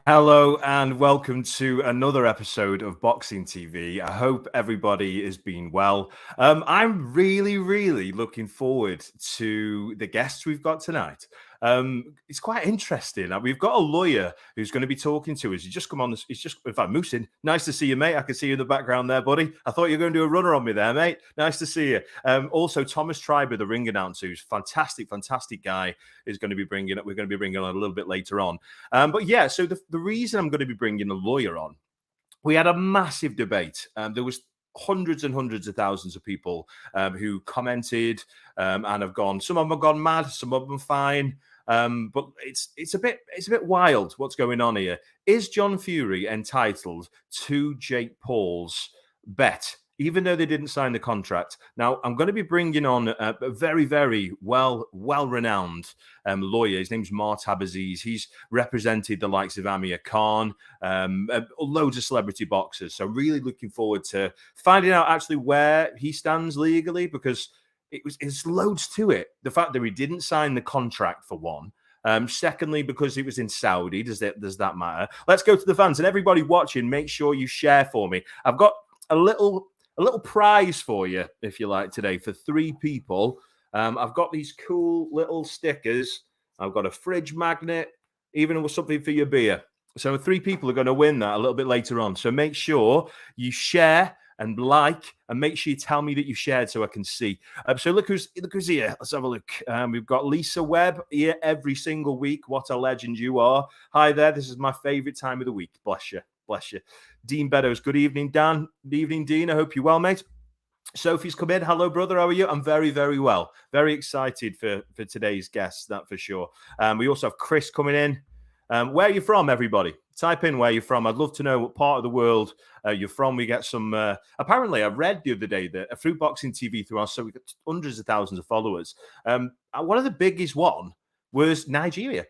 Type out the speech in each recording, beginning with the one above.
Hello and welcome to another episode of Boxing TV. I hope everybody is being well. I'm really looking forward to the guests we've got tonight. It's quite interesting. We've got a lawyer who's going to be talking to us. He's just come on. He's just, in fact, Muhsin, nice to see you, mate. I can see you in the background there, buddy. I thought you were going to do a runner on me there, mate. Nice to see you. Also, Thomas Treiber, the ring announcer, who's fantastic guy, is going to be bringing. We're going to be bringing on a little bit later on. But yeah, so the reason I'm going to be bringing a lawyer on, we had a massive debate. There was hundreds and hundreds of thousands of people who commented and have gone. Some of them have gone mad. Some of them fine. But it's a bit wild what's going on here. Is John Fury entitled to Jake Paul's bet, even though they didn't sign the contract? Now, I'm going to be bringing on a very well-renowned lawyer. His name's Mahtab Aziz. He's represented the likes of Amir Khan, loads of celebrity boxers. So really looking forward to finding out actually where he stands legally, because it's loads to it. The fact that he didn't sign the contract, for one. Secondly, because it was in Saudi, does that matter? Let's go to the fans. And everybody watching, make sure you share for me. I've got a little prize for you, if you like, today for 3 people. I've got these cool little stickers. I've got a fridge magnet, even with something for your beer. So 3 people are going to win that a little bit later on. So make sure you share and like, and make sure you tell me that you shared so I can see. So look who's here. Let's have a look. We've got Lisa Webb here every single week. What a legend you are. Hi there. This is my favorite time of the week. Bless you. Bless you. Dean Beddoes. Good evening, Dan. Good evening, Dean. I hope you're well, mate. Sophie's come in. Hello, brother. How are you? I'm very well. Very excited for today's guests, that for sure. We also have Chris coming in. Where are you from, everybody? Type in where you're from. I'd love to know what part of the world you're from. We get some. Apparently, I read the other day that through Boxing TV, through us, so we got hundreds of thousands of followers. One of the biggest one was Nigeria.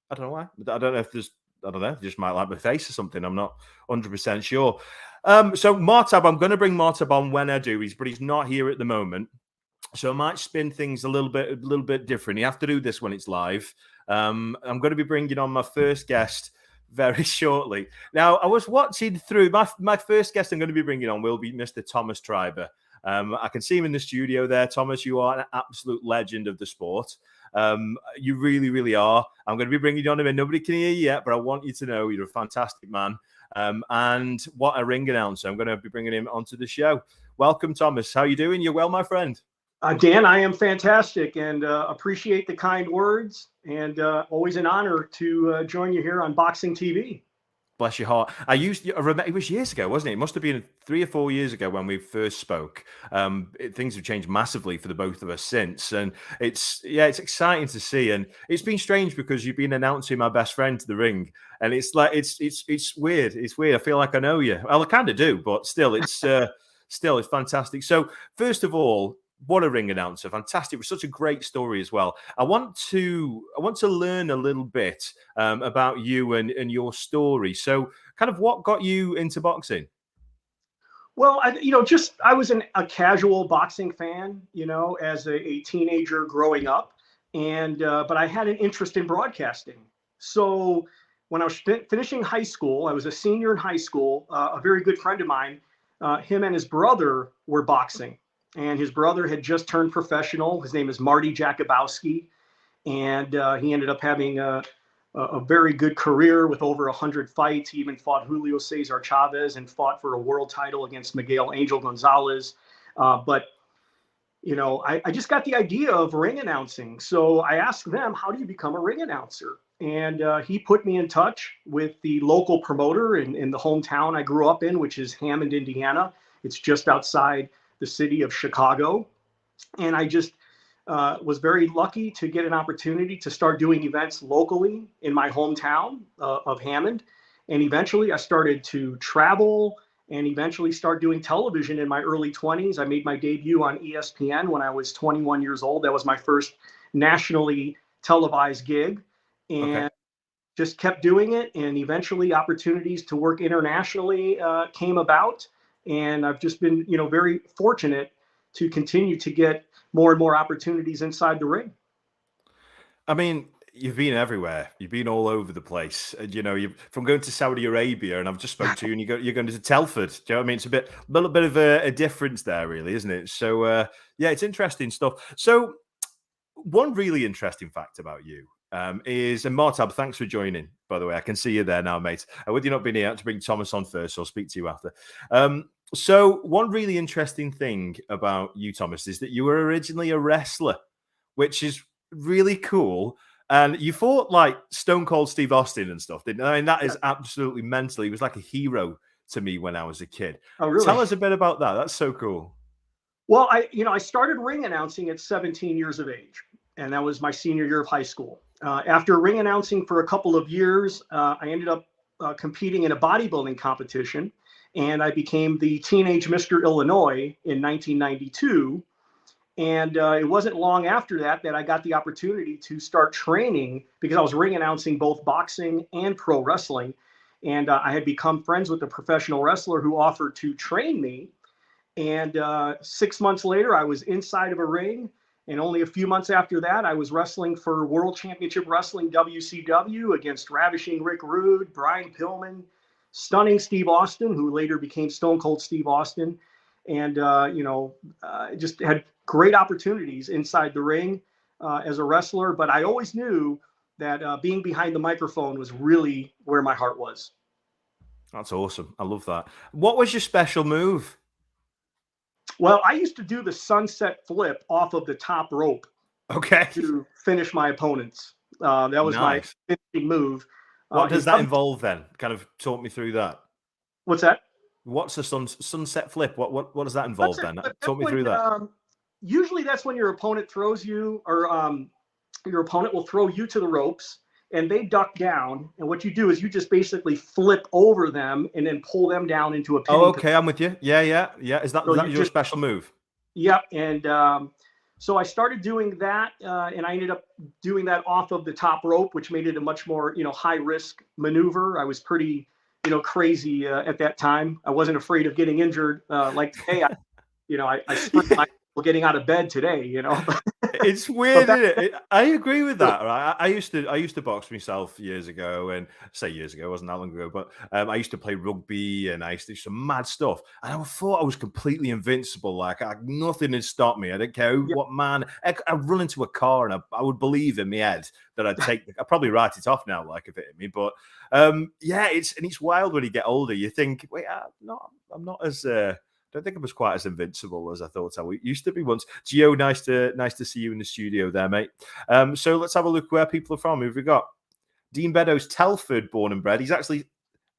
I don't know why. I don't know if there's. I don't know. Just might like my face or something. I'm not 100% sure. So Mahtab, I'm going to bring Mahtab on when I do. But he's not here at the moment. So I might spin things a little bit different. You have to do this when it's live. I'm going to be bringing on my first guest very shortly. Now, I was watching through my first guest I'm going to be bringing on will be Mr. Thomas Treiber. I can see him in the studio there. Thomas, you are an absolute legend of the sport. You really are. I'm going to be bringing you on him, and nobody can hear you yet, but I want you to know you're a fantastic man. And what a ring announcer. I'm going to be bringing him onto the show. Welcome, Thomas. How you doing? You're well, my friend? Dan, I am fantastic and appreciate the kind words, and always an honor to join you here on Boxing TV. Bless your heart. I remember it was years ago, wasn't it? It must have been 3 or 4 years ago when we first spoke. Things have changed massively for the both of us since, and it's exciting to see. And it's been strange because you've been announcing my best friend to the ring, and it's like it's weird. It's weird. I feel like I know you. Well, I kind of do, but still, it's fantastic. So first of all, what a ring announcer. Fantastic. It was such a great story as well. I want to learn a little bit about you and your story. So kind of what got you into boxing? Well, I was a casual boxing fan, as a teenager growing up. And but I had an interest in broadcasting. So when I was finishing high school, I was a senior in high school. A very good friend of mine, him and his brother were boxing. And his brother had just turned professional. His name is Marty Jakubowski. And he ended up having a very good career with over 100 fights. He even fought Julio Cesar Chavez and fought for a world title against Miguel Angel Gonzalez. But I just got the idea of ring announcing. So I asked them, how do you become a ring announcer? And he put me in touch with the local promoter in the hometown I grew up in, which is Hammond, Indiana. It's just outside the city of Chicago. And I just was very lucky to get an opportunity to start doing events locally in my hometown of Hammond. And eventually I started to travel and eventually start doing television in my early 20s. I made my debut on ESPN when I was 21 years old. That was my first nationally televised gig. And just kept doing it. And eventually opportunities to work internationally came about. And I've just been, very fortunate to continue to get more and more opportunities inside the ring. I mean, you've been everywhere. You've been all over the place. And, you from going to Saudi Arabia, and I've just spoke to you, and you're going to Telford. Do you know what I mean? It's a little bit of a difference there, really, isn't it? So, yeah, it's interesting stuff. So, one really interesting fact about you is, and Mahtab, thanks for joining, by the way. I can see you there now, mate. With you not being here, I had to bring Thomas on first, so I'll speak to you after. So, one really interesting thing about you, Thomas, is that you were originally a wrestler, which is really cool. And you fought like Stone Cold Steve Austin and stuff, didn't you? I mean, that is absolutely mental. He was like a hero to me when I was a kid. Oh, really? Tell us a bit about that. That's so cool. Well, I started ring announcing at 17 years of age, and that was my senior year of high school. After ring announcing for a couple of years, I ended up competing in a bodybuilding competition, and I became the teenage Mr. Illinois in 1992. And it wasn't long after that I got the opportunity to start training, because I was ring announcing both boxing and pro wrestling. And I had become friends with a professional wrestler who offered to train me. And 6 months later, I was inside of a ring. And only a few months after that, I was wrestling for World Championship Wrestling WCW against Ravishing Rick Rude, Brian Pillman, Stunning Steve Austin, who later became Stone Cold Steve Austin. And, just had great opportunities inside the ring as a wrestler. But I always knew that being behind the microphone was really where my heart was. That's awesome. I love that. What was your special move? Well, I used to do the sunset flip off of the top rope. Okay. To finish my opponents. That was my finishing move. What does that involve then? Kind of talk me through that. What's that? What's the sunset flip? What does that involve then? Talk me through that. Usually that's when your opponent throws you, or your opponent will throw you to the ropes, and they duck down. And what you do is you just basically flip over them and then pull them down into a pinning. Oh, okay, I'm with you. Yeah. Is that your special move? Yep. And so I started doing that, and I ended up doing that off of the top rope, which made it a much more, high risk maneuver. I was pretty, crazy at that time. I wasn't afraid of getting injured. Like today, I sprint my getting out of bed today. It's weird, isn't it? I agree with that. Right? I used to box myself years ago, and say years ago, it wasn't that long ago, but I used to play rugby, and I used to do some mad stuff. And I thought I was completely invincible. Like nothing had stopped me. I didn't care what man. I'd run into a car, and I would believe in my head that I'd probably write it off now, like if it hit me. But it's wild when you get older. You think, wait, I'm not as. I don't think I was quite as invincible as I thought I used to be once. Gio, nice to see you in the studio there, mate. So let's have a look where people are from. Who've we got? Dean Beddoes, Telford, born and bred. He's actually,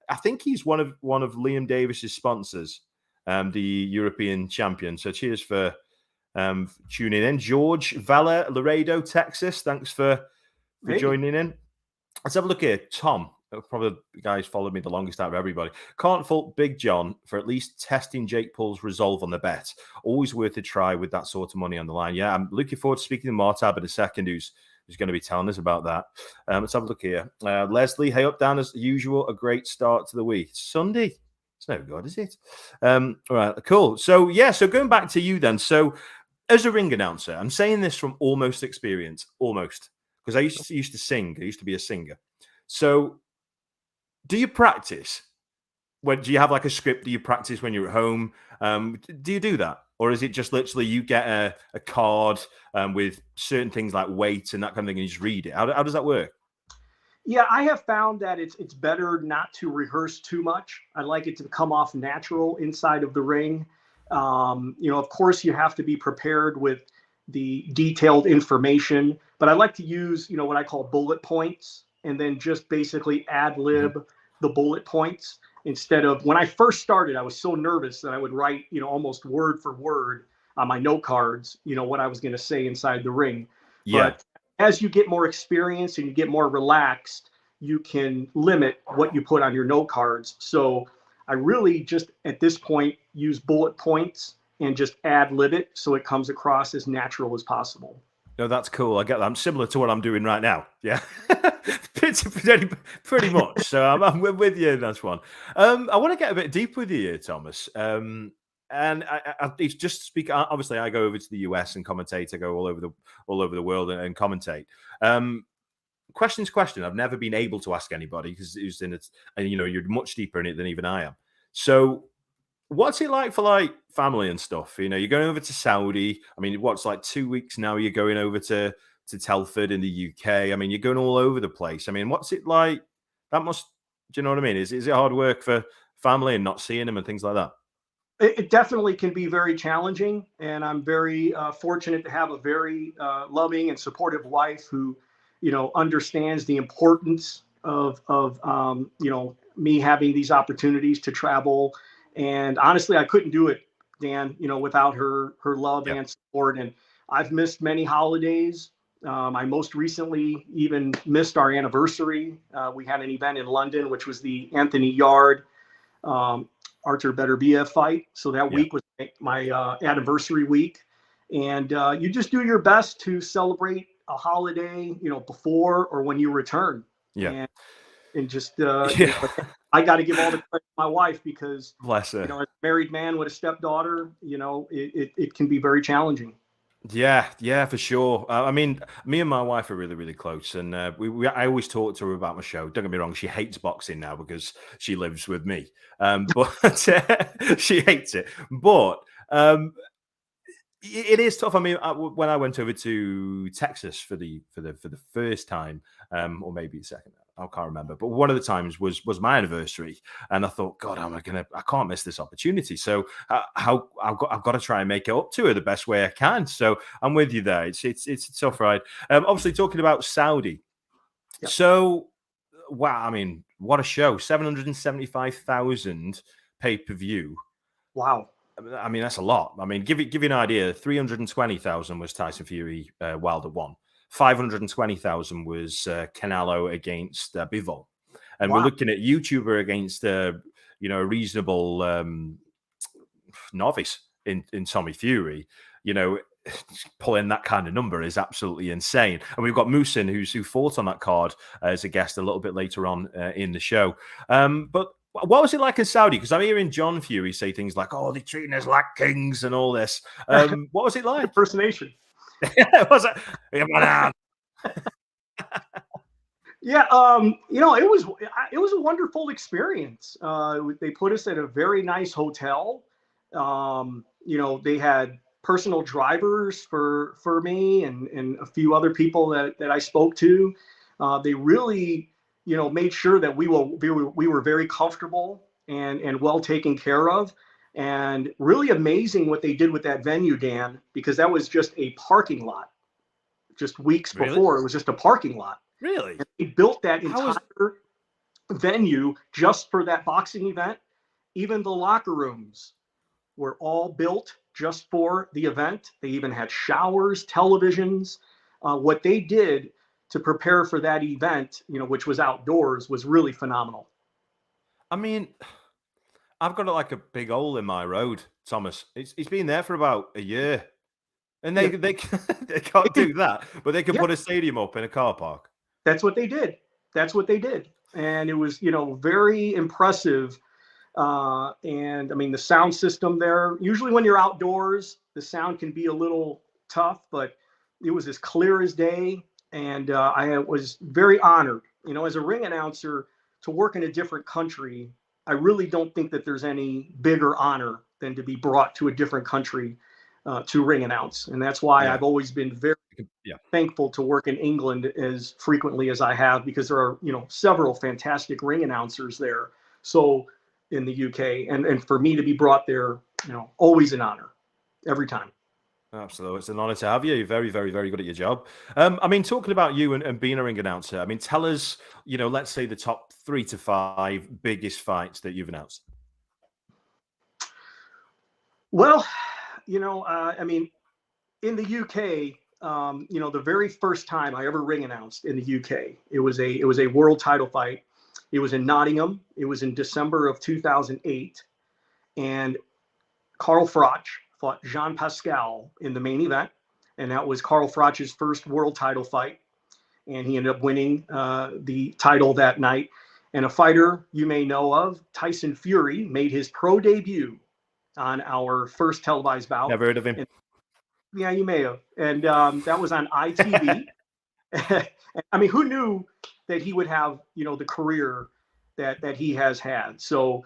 I think he's one of Liam Davis's sponsors, the European champion. So cheers for tuning in. George Vella, Laredo, Texas. Thanks for joining in. Let's have a look here. Tom. Probably the guy who's followed me the longest out of everybody. Can't fault Big John for at least testing Jake Paul's resolve on the bet. Always worth a try with that sort of money on the line. Yeah, I'm looking forward to speaking to Mahtab in a second, who's going to be telling us about that. Let's have a look here. Leslie, hey up, down as usual. A great start to the week. Sunday. It's no good, is it? All right, cool. So, so going back to you then. So, as a ring announcer, I'm saying this from almost experience, because I used to sing. I used to be a singer. So, do you practice? Do you have like a script? Do you practice when you're at home? Do you do that? Or is it just literally you get a card with certain things like weight and that kind of thing and you just read it? How does that work? Yeah, I have found that it's better not to rehearse too much. I like it to come off natural inside of the ring. Of course, you have to be prepared with the detailed information, but I like to use, what I call bullet points, and then just basically ad lib the bullet points instead of, when I first started, I was so nervous that I would write, almost word for word on my note cards, what I was going to say inside the ring. Yeah. But as you get more experience and you get more relaxed, you can limit what you put on your note cards. So I really just at this point use bullet points and just ad lib it so it comes across as natural as possible. No, that's cool. I get that. I'm similar to what I'm doing right now. Yeah, pretty much. So I'm with you in that one. I want to get a bit deep with you here, Thomas. And it's just speak. Obviously, I go over to the US and commentate. I go all over the world and commentate. question. I've never been able to ask anybody because it was in it, and you're much deeper in it than even I am. So, what's it like for like family and stuff? You're going over to Saudi. I mean, what's like 2 weeks now? You're going over to Telford in the UK. I mean, you're going all over the place. I mean, what's it like? That must, do you know what I mean? Is it hard work for family and not seeing them and things like that? It definitely can be very challenging, and I'm very fortunate to have a very loving and supportive wife who, understands the importance of me having these opportunities to travel. And honestly, I couldn't do it, Dan, without her love Yeah. and support. And I've missed many holidays. I most recently even missed our anniversary. We had an event in London, which was the Anthony Yard um, Arthur Beterbiev fight. So that week was my anniversary week. And you just do your best to celebrate a holiday, before or when you return. Yeah. And just, I got to give all the credit to my wife because, Bless her. as a married man with a stepdaughter, it can be very challenging. Yeah, for sure. I mean, me and my wife are really, really close, and I always talk to her about my show. Don't get me wrong; she hates boxing now because she lives with me, but she hates it. But it is tough. I mean, when I went over to Texas for the first time, or maybe second, I can't remember. But one of the times was my anniversary, and I thought, God, I can't miss this opportunity. So I've got to try and make it up to her the best way I can. So I'm with you there. It's a tough ride. Obviously, talking about Saudi. Yep. So, wow, I mean, what a show! 775,000 pay-per-view. Wow. I mean, that's a lot. I mean, give you an idea. 320,000 was Tyson Fury Wilder 1. 520,000 was Canelo against Bivol. And we're looking at YouTuber against a reasonable novice in Tommy Fury. Pulling that kind of number is absolutely insane. And we've got Muhsin, who fought on that card as a guest a little bit later on in the show. But what was it like in Saudi? Because I'm hearing John Fury say things like, "Oh, they're treating us like kings" and all this. What was it like? Impersonation. Was it? Yeah, it was a wonderful experience. They put us at a very nice hotel. They had personal drivers for me and a few other people that I spoke to. They really made sure that we were very comfortable and well taken care of. And really amazing what they did with that venue, Dan, because that was just a parking lot. Just weeks before, it was just a parking lot. Really? And they built that entire venue just for that boxing event. Even the locker rooms were all built just for the event. They even had showers, televisions. What they did to prepare for that event, which was outdoors, was really phenomenal. I mean, I've got like a big hole in my road, Thomas. It's been there for about a year. And they can't do that, but they can put a stadium up in a car park. That's what they did. And it was, very impressive. And I mean, the sound system there, usually when you're outdoors, the sound can be a little tough, but it was as clear as day. And I was very honored, as a ring announcer, to work in a different country. I really don't think that there's any bigger honor than to be brought to a different country to ring announce. And that's why I've always been very thankful to work in England as frequently as I have, because there are, several fantastic ring announcers there. So in the UK, and for me to be brought there, always an honor every time. Absolutely. It's an honor to have you. You're very, very, very good at your job. I mean, talking about you and being a ring announcer, I mean, tell us, let's say the top 3 to 5 biggest fights that you've announced. Well, I mean, in the UK, the very first time I ever ring announced in the UK, it was a world title fight. It was in Nottingham. It was in December of 2008, and Carl Froch fought Jean Pascal in the main event, and that was Carl Froch's first world title fight, and he ended up winning the title that night. And a fighter you may know of, Tyson Fury, made his pro debut on our first televised bout. Never heard of him. Yeah, you may have. And that was on ITV. I mean, who knew that he would have, the career that he has had? So,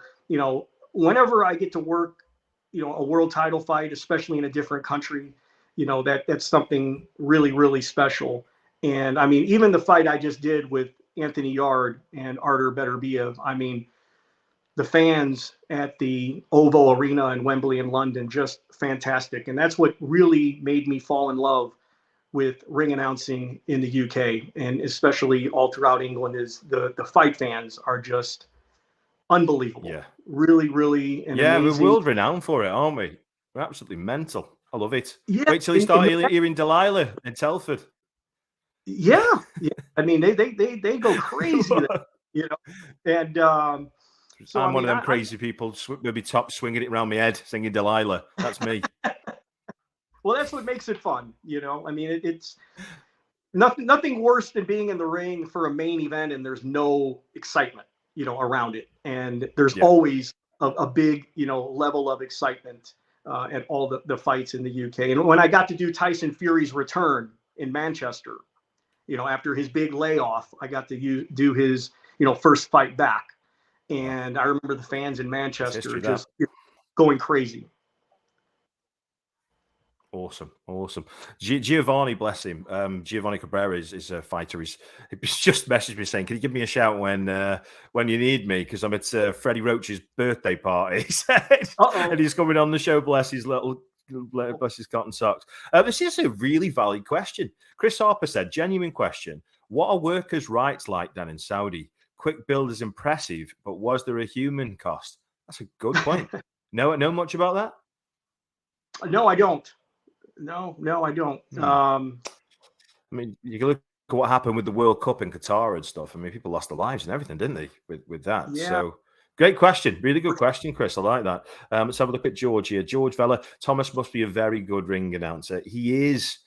whenever I get to work, a world title fight, especially in a different country, that's something really, really special. And I mean, even the fight I just did with Anthony Yard and Artur Beterbiev, I mean, the fans at the Oval Arena in Wembley in London, just fantastic. And that's what really made me fall in love with ring announcing in the UK, and especially all throughout England, is the fight fans are just unbelievable. Yeah. Really, really an amazing. We're world renowned for it, aren't we? We're absolutely mental. I love it. Yeah, wait till you start hearing Delilah in Telford. Yeah. I mean, they go crazy, and so I'm one of them crazy people, maybe top swinging it around my head, singing Delilah. That's me. Well, that's what makes it fun, I mean, it's nothing worse than being in the ring for a main event and there's no excitement, around it. And there's always a big, level of excitement at all the fights in the UK. And when I got to do Tyson Fury's return in Manchester, after his big layoff, I got to do his, first fight back. And I remember the fans in Manchester just going crazy. Awesome. Giovanni, bless him. Giovanni Cabrera is a fighter. He's just messaged me saying, "Can you give me a shout when you need me? Because I'm at Freddie Roach's birthday party." He said, and he's coming on the show. Bless his cotton socks. This is a really valid question. Chris Harper said, "Genuine question. What are workers' rights like down in Saudi? Quick build is impressive, but was there a human cost?" That's a good point. Know much about that? No, I don't. No, I don't. I mean, you can look at what happened with the World Cup in Qatar and stuff. I mean, people lost their lives and everything, didn't they, with that? Yeah. So, great question. Really good question, Chris. I like that. Let's have a look at George here. George Vella, Thomas must be a very good ring announcer. He is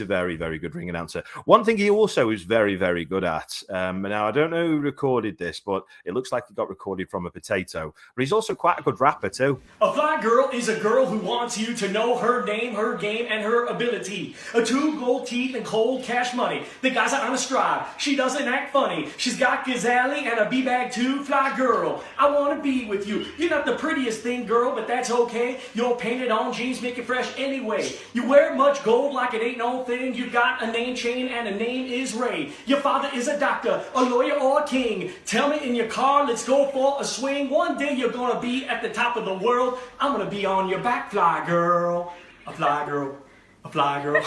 a very, very good ring announcer. One thing he also is very, very good at, now I don't know who recorded this, but it looks like it got recorded from a potato, but he's also quite a good rapper too. A fly girl is a girl who wants you to know her name, her game, and her ability. A 2 gold teeth and cold cash money. The guys are on a stride. She doesn't act funny. She's got Gazali and a B-bag too. Fly girl, I want to be with you. You're not the prettiest thing, girl, but that's okay. Your painted on jeans make it fresh anyway. You wear much gold like it ain't no thing. You got a name chain and a name is Ray. Your father is a doctor, a lawyer, or a king. Tell me in your car, let's go for a swing. One day you're gonna be at the top of the world. I'm gonna be on your back, fly girl. A fly girl. A fly girl.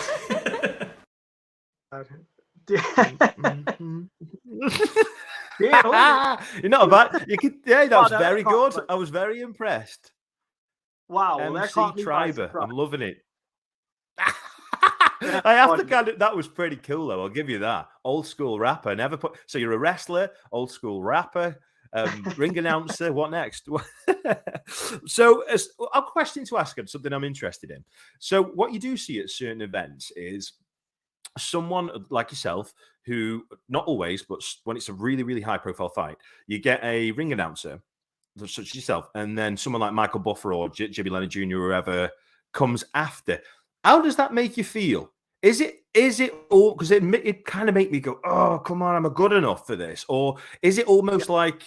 You're not bad. You could, that was very good. I was very impressed. Wow, MC Treiber, I'm loving it. I have to kind of, that was pretty cool though. I'll give you that. Old school rapper, so you're a wrestler, old school rapper, ring announcer. What next? So, a question to ask, and something I'm interested in. So, what you do see at certain events is someone like yourself who, not always, but when it's a really, really high profile fight, you get a ring announcer such as yourself, and then someone like Michael Buffer or Jimmy Leonard Jr. or whoever comes after. How does that make you feel? Is it all, because it kind of make me go, oh, come on, am I good enough for this? Or is it almost like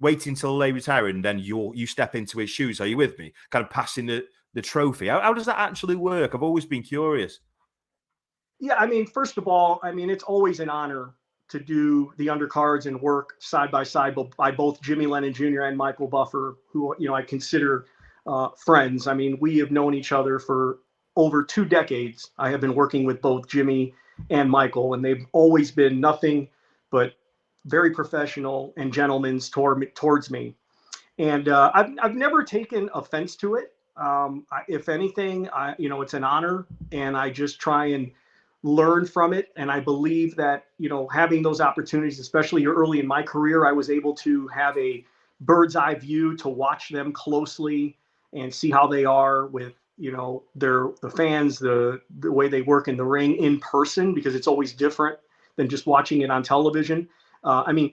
waiting till they retire and then you step into his shoes? Are you with me? Kind of passing the trophy. How does that actually work? I've always been curious. Yeah, I mean, first of all, I mean, it's always an honor to do the undercards and work side by side by both Jimmy Lennon Jr. and Michael Buffer, who, I consider friends. I mean, we have known each other for over 2 decades. I have been working with both Jimmy and Michael, and they've always been nothing but very professional and gentlemen's towards me. And I've never taken offense to it. If anything, it's an honor, and I just try and learn from it. And I believe that, having those opportunities, especially early in my career, I was able to have a bird's eye view to watch them closely and see how they are with, the fans, the way they work in the ring in person, because it's always different than just watching it on television. I mean,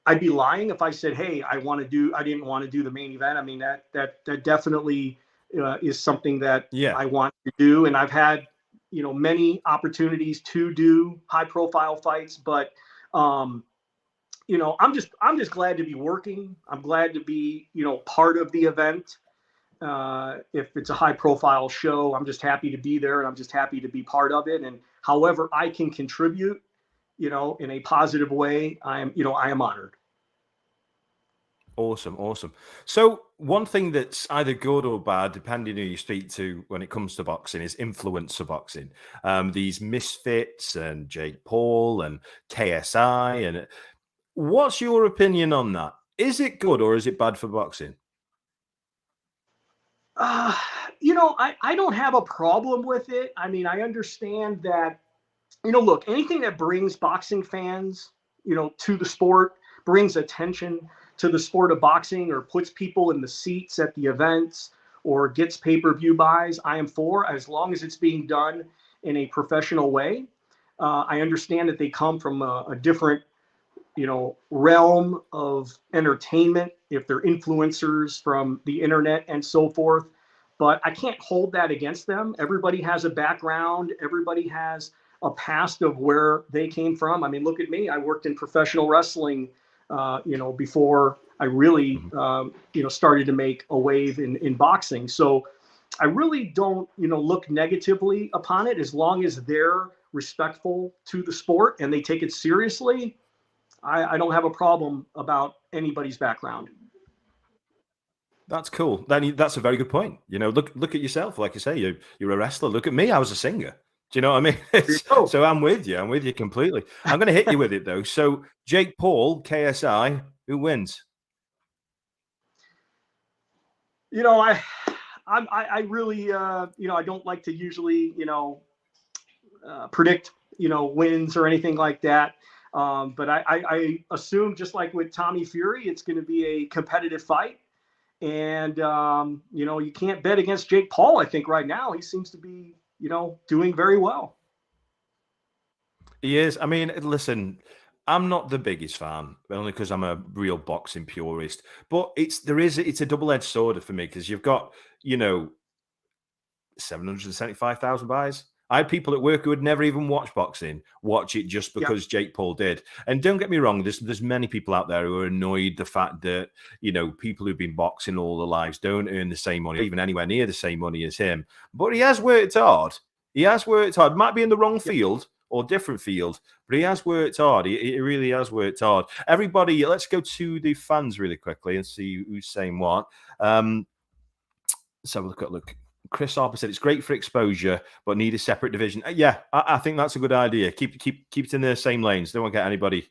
I'd be lying if I said, hey, I didn't want to do the main event. I mean, that definitely is something that I want to do. And I've had many opportunities to do high profile fights, but I'm just glad to be working. I'm glad to be, part of the event. If it's a high profile show, I'm just happy to be there, and I'm just happy to be part of it. And however I can contribute, in a positive way, I am honored. Awesome. So one thing that's either good or bad, depending who you speak to when it comes to boxing, is influencer boxing. These misfits and Jake Paul and KSI. And what's your opinion on that? Is it good or is it bad for boxing? I don't have a problem with it. I mean, I understand that, look, anything that brings boxing fans, to the sport, brings attention to the sport of boxing, or puts people in the seats at the events, or gets pay-per-view buys, I am for, as long as it's being done in a professional way. I understand that they come from a different, realm of entertainment, if they're influencers from the internet and so forth. But I can't hold that against them. Everybody has a background. Everybody has a past of where they came from. I mean, look at me. I worked in professional wrestling, before I really, started to make a wave in boxing. So I really don't, look negatively upon it, as long as they're respectful to the sport and they take it seriously. I don't have a problem about anybody's background. That's cool. That's a very good point. Look at yourself. Like you say, you're a wrestler. Look at me. I was a singer. Do you know what I mean? So I'm with you. I'm with you completely. I'm going to hit you with it though. So Jake Paul, KSI, who wins? I really, I don't like to usually, predict, wins or anything like that. But I assume, just like with Tommy Fury, it's going to be a competitive fight. And, you can't bet against Jake Paul, I think, right now. He seems to be, doing very well. He is. I mean, listen, I'm not the biggest fan, only because I'm a real boxing purist. But it's a double-edged sword for me, because you've got, 775,000 buys. I had people at work who had never even watched boxing watch it just because Jake Paul did. And don't get me wrong, there's many people out there who are annoyed the fact that, people who've been boxing all their lives don't earn the same money, even anywhere near the same money as him. But he has worked hard. Might be in the wrong field or different field, but he has worked hard. He really has worked hard. Everybody, let's go to the fans really quickly and see who's saying what. Let's have a look. Chris Harper said it's great for exposure, but need a separate division. Yeah, I think that's a good idea. Keep it in the same lanes. Don't want to get anybody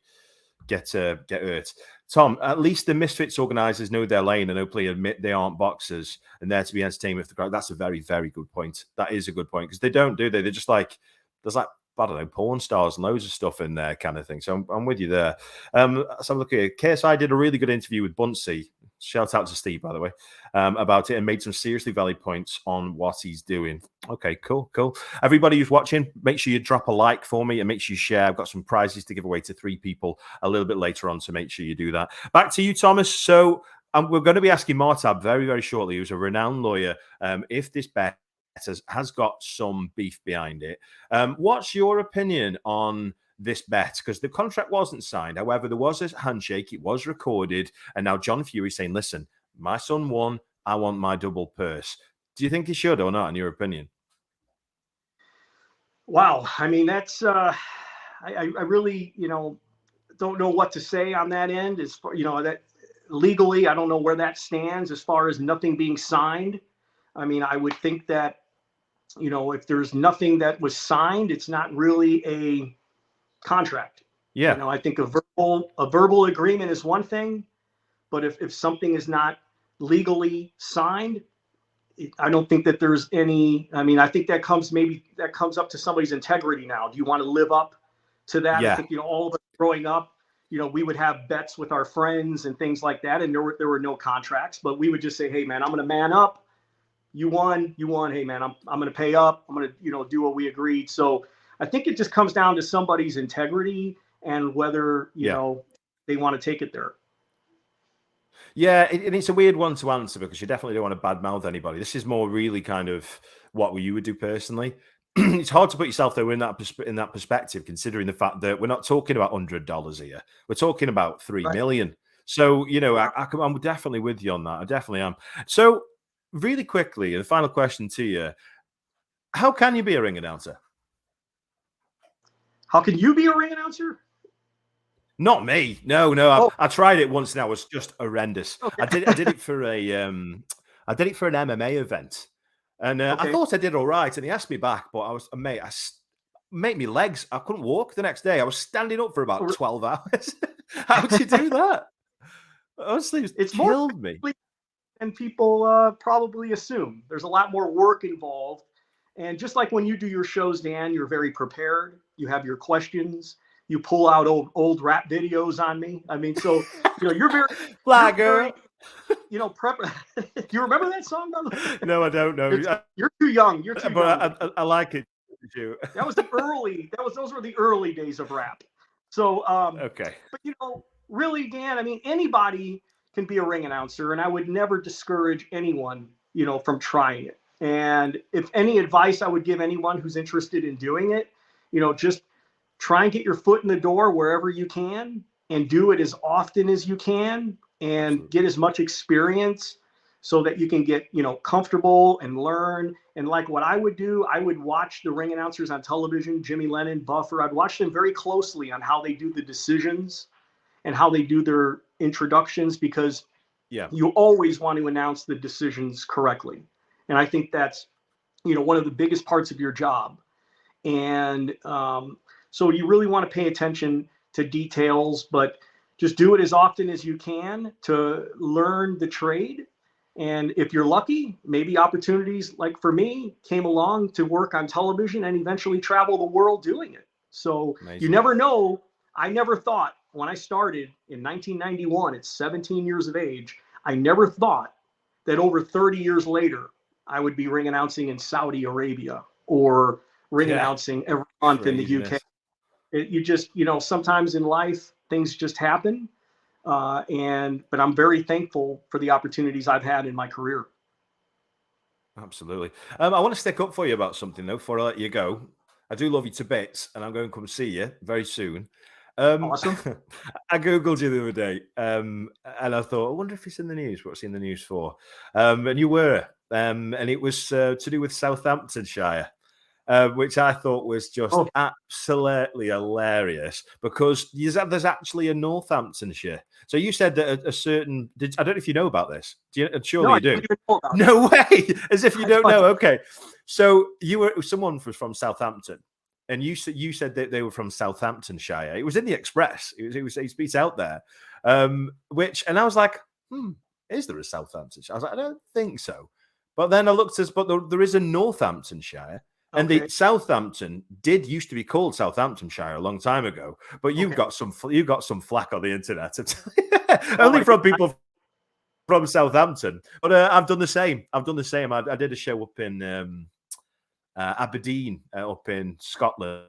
get hurt. Tom, at least the Misfits organisers know their lane and openly admit they aren't boxers and there to be entertainment with the crowd. That's a very, very good point. That is a good point, because they don't, do they? They're just like, there's like, I don't know, porn stars and loads of stuff in there, kind of thing. So I'm with you there. Let's have a look here. KSI did a really good interview with Buncey. Shout out to Steve, by the way, about it, and made some seriously valid points on what he's doing. Okay, cool. Everybody who's watching, make sure you drop a like for me and make sure you share. I've got some prizes to give away to 3 people a little bit later on, so make sure you do that. Back to you, Thomas. So we're going to be asking Mahtab very, very shortly, who's a renowned lawyer, if this bet has got some beef behind it. What's your opinion on this bet? Because the contract wasn't signed. However, there was a handshake. It was recorded. And now John Fury's saying, listen, my son won. I want my double purse. Do you think he should or not, in your opinion? Wow. I mean, that's, I really, don't know what to say on that end. As far, that legally, I don't know where that stands as far as nothing being signed. I mean, I would think that, if there's nothing that was signed, it's not really a contract. Yeah. I think a verbal agreement is one thing, but if something is not legally signed, I don't think that there's any. I mean, I think that comes up to somebody's integrity now. Do you want to live up to that? Yeah. I think, all of us growing up, we would have bets with our friends and things like that, and there were no contracts, but we would just say, hey man, I'm going to man up. You won. Hey man, I'm going to pay up. I'm going to, do what we agreed. So I think it just comes down to somebody's integrity and whether, they want to take it there. Yeah, and it's a weird one to answer, because you definitely don't want to badmouth anybody. This is more really kind of what you would do personally. it's hard to put yourself though in that perspective, considering the fact that we're not talking about $100 here. We're talking about 3 Right. million. So, you know, I'm definitely with you on that. I definitely am. So, really quickly, the final question to you: how can you be a ring announcer? How can you be a ring announcer? Not me. No. Oh. I tried it once and that was just horrendous. Okay. I did it for an MMA event, and I Okay. thought I did all right. And he asked me back, but I was mate. Made me legs. I couldn't walk the next day. I was standing up for about 12 hours. How'd you do that? Honestly, It's killed me. And people probably assume there's a lot more work involved. And just like when you do your shows, Dan, you're very prepared. You have your questions. You pull out old rap videos on me. I mean, so you're very Black girl. Prep. Do you remember that song? By the way? No, I don't know. You're too young. You're too young. But I like it. That was those were the early days of rap. So okay. But really, Dan, I mean, anybody can be a ring announcer, and I would never discourage anyone, from trying it. And if any advice I would give anyone who's interested in doing it, just try and get your foot in the door wherever you can and do it as often as you can and Absolutely. get as much experience so that you can get, comfortable and learn. And like what I would do, I would watch the ring announcers on television, Jimmy Lennon, Buffer. I'd watch them very closely on how they do the decisions and how they do their introductions, because you always want to announce the decisions correctly. And I think that's, one of the biggest parts of your job. And so you really want to pay attention to details, but just do it as often as you can to learn the trade. And if you're lucky, maybe opportunities like for me came along to work on television and eventually travel the world doing it. So Amazing. You never know. I never thought when I started in 1991 at 17 years of age, I never thought that over 30 years later, I would be ring announcing in Saudi Arabia or ring announcing every month in the UK. You just, sometimes in life, things just happen. But I'm very thankful for the opportunities I've had in my career. Absolutely. I want to stick up for you about something, though, before I let you go. I do love you to bits, and I'm going to come see you very soon. Awesome. I Googled you the other day, and I thought, I wonder if it's in the news. What's in the news for? And you were. And it was to do with Southamptonshire. Which I thought was just absolutely hilarious, because there's actually a Northamptonshire. So you said that a certain... I don't know if you know about this. Surely you do. I didn't even know about no way! As if you don't know. Okay. So someone was from Southampton, and you said that they were from Southamptonshire. It was in the Express. It's beat out there. And I was like, is there a Southamptonshire? I was like, I don't think so. But then I looked but there is a Northamptonshire. And the Southampton used to be called Southamptonshire a long time ago, but you've got some flack on the internet, only from people from Southampton. But I've done the same. I did a show up in Aberdeen, up in Scotland,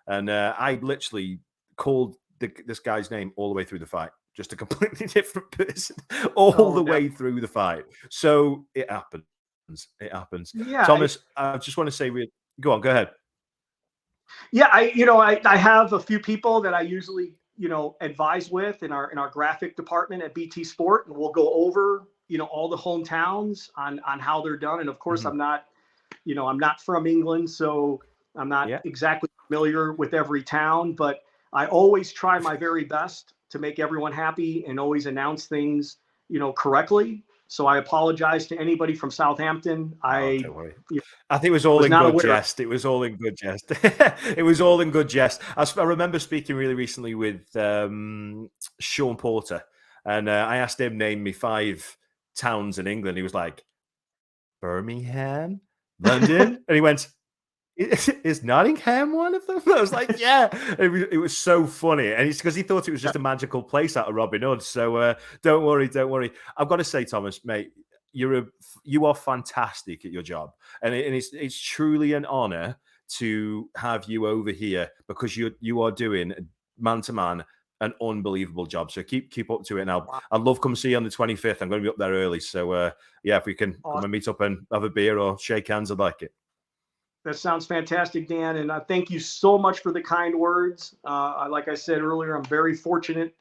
and I literally called this guy's name all the way through the fight, just a completely different person, all the way through the fight. So it happened. It happens. Yeah, Thomas, I just want to say, go ahead. Yeah, I have a few people that I usually, advise with in our graphic department at BT Sport, and we'll go over, all the hometowns on how they're done. And of course, I'm not from England, so I'm not exactly familiar with every town, but I always try my very best to make everyone happy and always announce things, correctly. So I apologize to anybody from Southampton. Don't worry. I think it was all in good jest. It was all in good jest. It was all in good jest. I remember speaking really recently with Sean Porter, and I asked him name me 5 towns in England. He was like, Birmingham, London, and he went, is Nottingham one of them? I was like, yeah. It was so funny, and it's because he thought it was just a magical place out of Robin Hood. So don't worry. I've got to say, Thomas, mate, you are fantastic at your job, and it's truly an honor to have you over here, because you are doing man to man an unbelievable job. So keep up to it. Now, I'd love to come see you on the 25th. I'm going to be up there early, so if we can come and meet up and have a beer or shake hands, I'd like it. That sounds fantastic, Dan. And thank you so much for the kind words. Like I said earlier, I'm very fortunate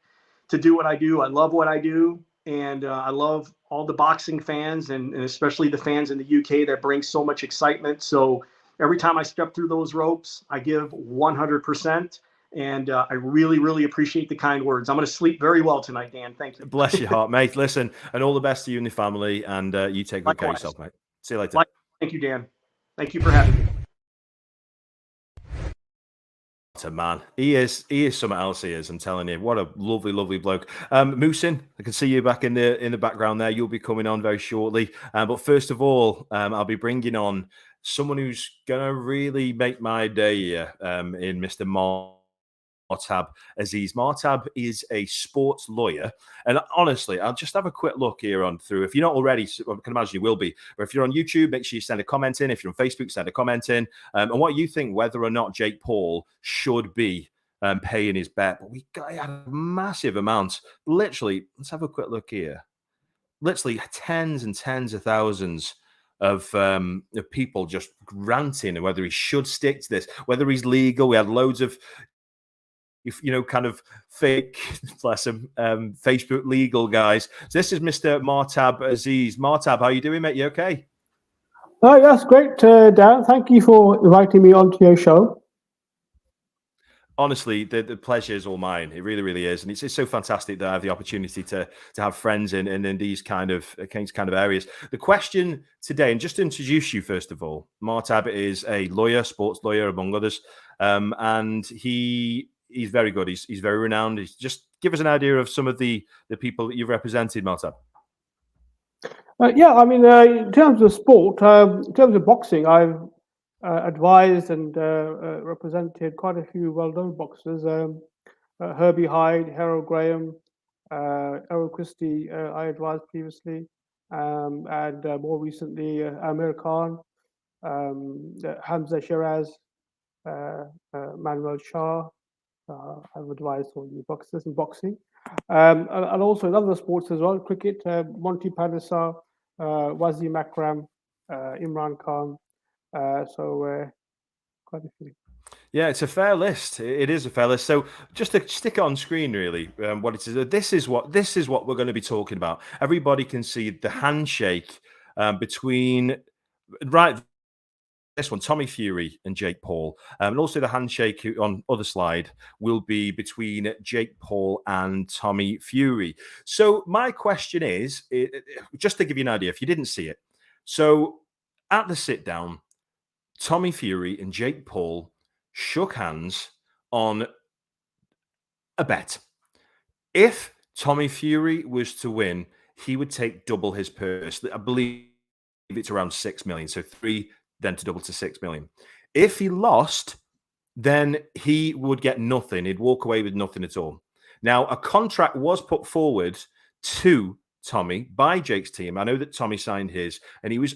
to do what I do. I love what I do. And I love all the boxing fans and especially the fans in the UK that bring so much excitement. So every time I step through those ropes, I give 100%. And I really, really appreciate the kind words. I'm going to sleep very well tonight, Dan. Thank you. Bless your heart, mate. Listen, and all the best to you and your family. And you take good care of yourself, mate. See you later. Thank you, Dan. Thank you for having me. What a man. He is something else. He is. I'm telling you, what a lovely, lovely bloke. Muhsin, I can see you back in the background there. You'll be coming on very shortly. But first of all, I'll be bringing on someone who's gonna really make my day here. In Mr. Mahtab Aziz. Mahtab is a sports lawyer, and honestly, I'll just have a quick look here on through. If you're not already, I can imagine you will be. But if you're on YouTube, make sure you send a comment in. If you're on Facebook, send a comment in. And what you think whether or not Jake Paul should be paying his bet. But we got a massive amount. Literally, let's have a quick look here. Literally tens and tens of thousands of people just ranting whether he should stick to this, whether he's legal. We had loads of kind of fake, bless him, Facebook legal guys. So this is Mr. Mahtab Aziz. Mahtab, how you doing, mate? You okay? Oh, yes, great, Dan. Thank you for inviting me onto your show. Honestly, the pleasure is all mine. It really, really is, and it's so fantastic that I have the opportunity to have friends in these kind of areas. The question today, and just to introduce you first of all, Mahtab is a lawyer, sports lawyer, among others, and he's very good. He's very renowned. Just give us an idea of some of the people that you've represented, Mahtab. Yeah, I mean, in terms of sport, in terms of boxing, I've advised and represented quite a few well-known boxers. Herbie Hyde, Harold Graham, Errol Christie, I advised previously, and more recently, Amir Khan, Hamza Shiraz, Manuel Shah. I've advised all the boxers in boxing, and also in other sports as well. Cricket, Monty Panesar, Wasim Akram, Imran Khan. So quite a few. Yeah, it's a fair list. It is a fair list. So just to stick it on screen, really, what it is. This is what we're going to be talking about. Everybody can see the handshake between this one, Tommy Fury and Jake Paul, and also the handshake on other slide will be between Jake Paul and Tommy Fury. So my question is, just to give you an idea, if you didn't see it, so at the sit down, Tommy Fury and Jake Paul shook hands on a bet. If Tommy Fury was to win, he would take double his purse. I believe it's around 6 million. So 3, then to double to 6 million. If he lost, then he would get nothing. He'd walk away with nothing at all. Now, a contract was put forward to Tommy by Jake's team. I know that Tommy signed his, and he was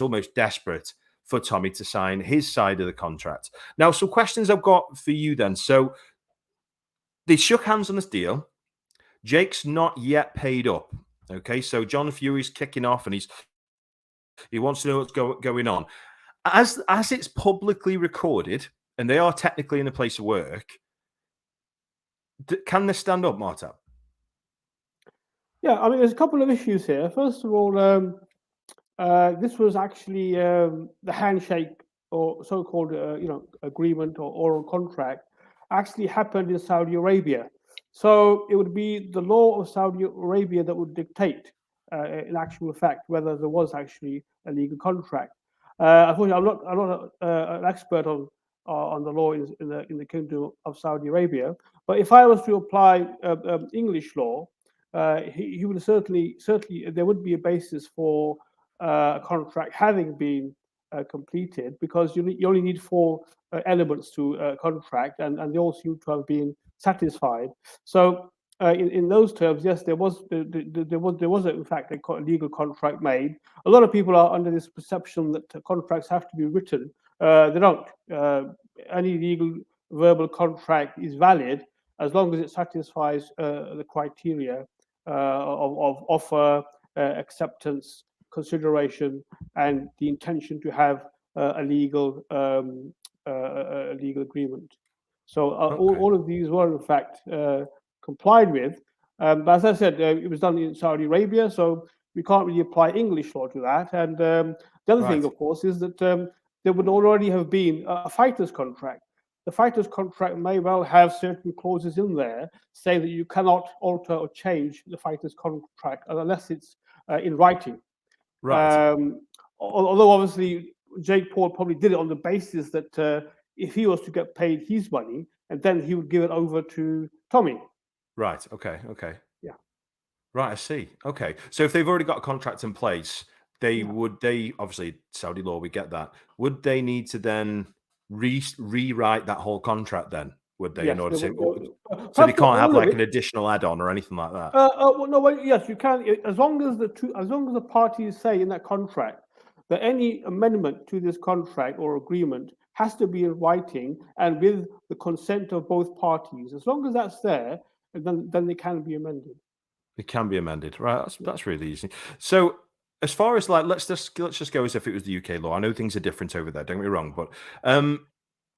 almost desperate for Tommy to sign his side of the contract. Now, some questions I've got for you then. So they shook hands on this deal. Jake's not yet paid up. Okay, so John Fury's kicking off, and he wants to know what's going on. As it's publicly recorded, and they are technically in a place of work, can they stand up, Mahtab? Yeah, I mean, there's a couple of issues here. First of all, this was actually the handshake or so-called, agreement or oral contract actually happened in Saudi Arabia. So it would be the law of Saudi Arabia that would dictate, in actual fact, whether there was actually a legal contract. Unfortunately, I'm not an expert on the law in the Kingdom of Saudi Arabia. But if I was to apply English law, he would certainly there would be a basis for a contract having been completed, because you only need 4 elements to a contract, and they all seem to have been satisfied. So in those terms, yes, there was in fact a legal contract made. A lot of people are under this perception that contracts have to be written. They don't. Any legal verbal contract is valid as long as it satisfies the criteria of offer, acceptance, consideration, and the intention to have a legal agreement. So Okay. all of these were in fact complied with. But as I said, it was done in Saudi Arabia, so we can't really apply English law to that. And the other thing, Right. of course, is that there would already have been a fighter's contract. The fighter's contract may well have certain clauses in there saying that you cannot alter or change the fighter's contract unless it's in writing. Right. Although obviously Jake Paul probably did it on the basis that if he was to get paid his money, and then he would give it over to Tommy. Right. Okay. Okay. Yeah. Right. I see. Okay. So if they've already got a contract in place, Yeah. they obviously Saudi law, we get that. Would they need to then rewrite that whole contract then? Would they, in Yes. order to, so they Perhaps not can't have all of like it. an additional add-on or anything like that? Well, no, well, yes, you can, as long as the parties say in that contract that any amendment to this contract or agreement has to be in writing and with the consent of both parties. As long as that's there, then they can be amended. It can be amended, right? That's really easy. So, as far as like, let's just go as if it was the UK law. I know things are different over there. Don't get me wrong, but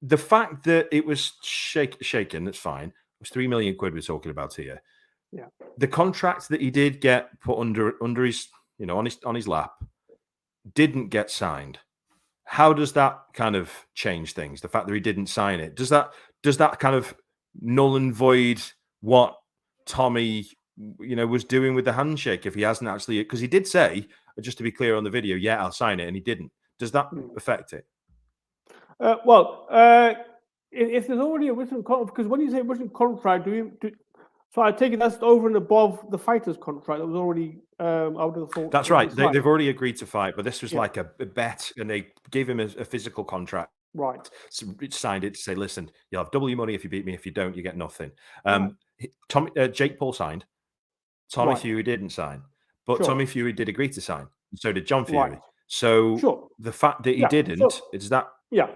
the fact that it was shaken, that's fine. It was £3 million we're talking about here. Yeah. The contract that he did get put under his, on his lap, didn't get signed. How does that kind of change things? The fact that he didn't sign it, does that kind of null and void what Tommy, was doing with the handshake if he hasn't actually? Because he did say, just to be clear on the video, yeah, I'll sign it, and he didn't. Does that affect it? If there's already a written contract, because when you say written contract, so I take it that's over and above the fighter's contract that was already out of the thought. That's right. They've already agreed to fight, but this was like a bet, and they gave him a physical contract. Right. So signed it to say, listen, you'll have double your money if you beat me. If you don't, you get nothing. Right. Jake Paul signed. Tommy Fury didn't sign, but Tommy Fury did agree to sign. And so did John Fury. Right. So the fact that he didn't, is that? Yeah.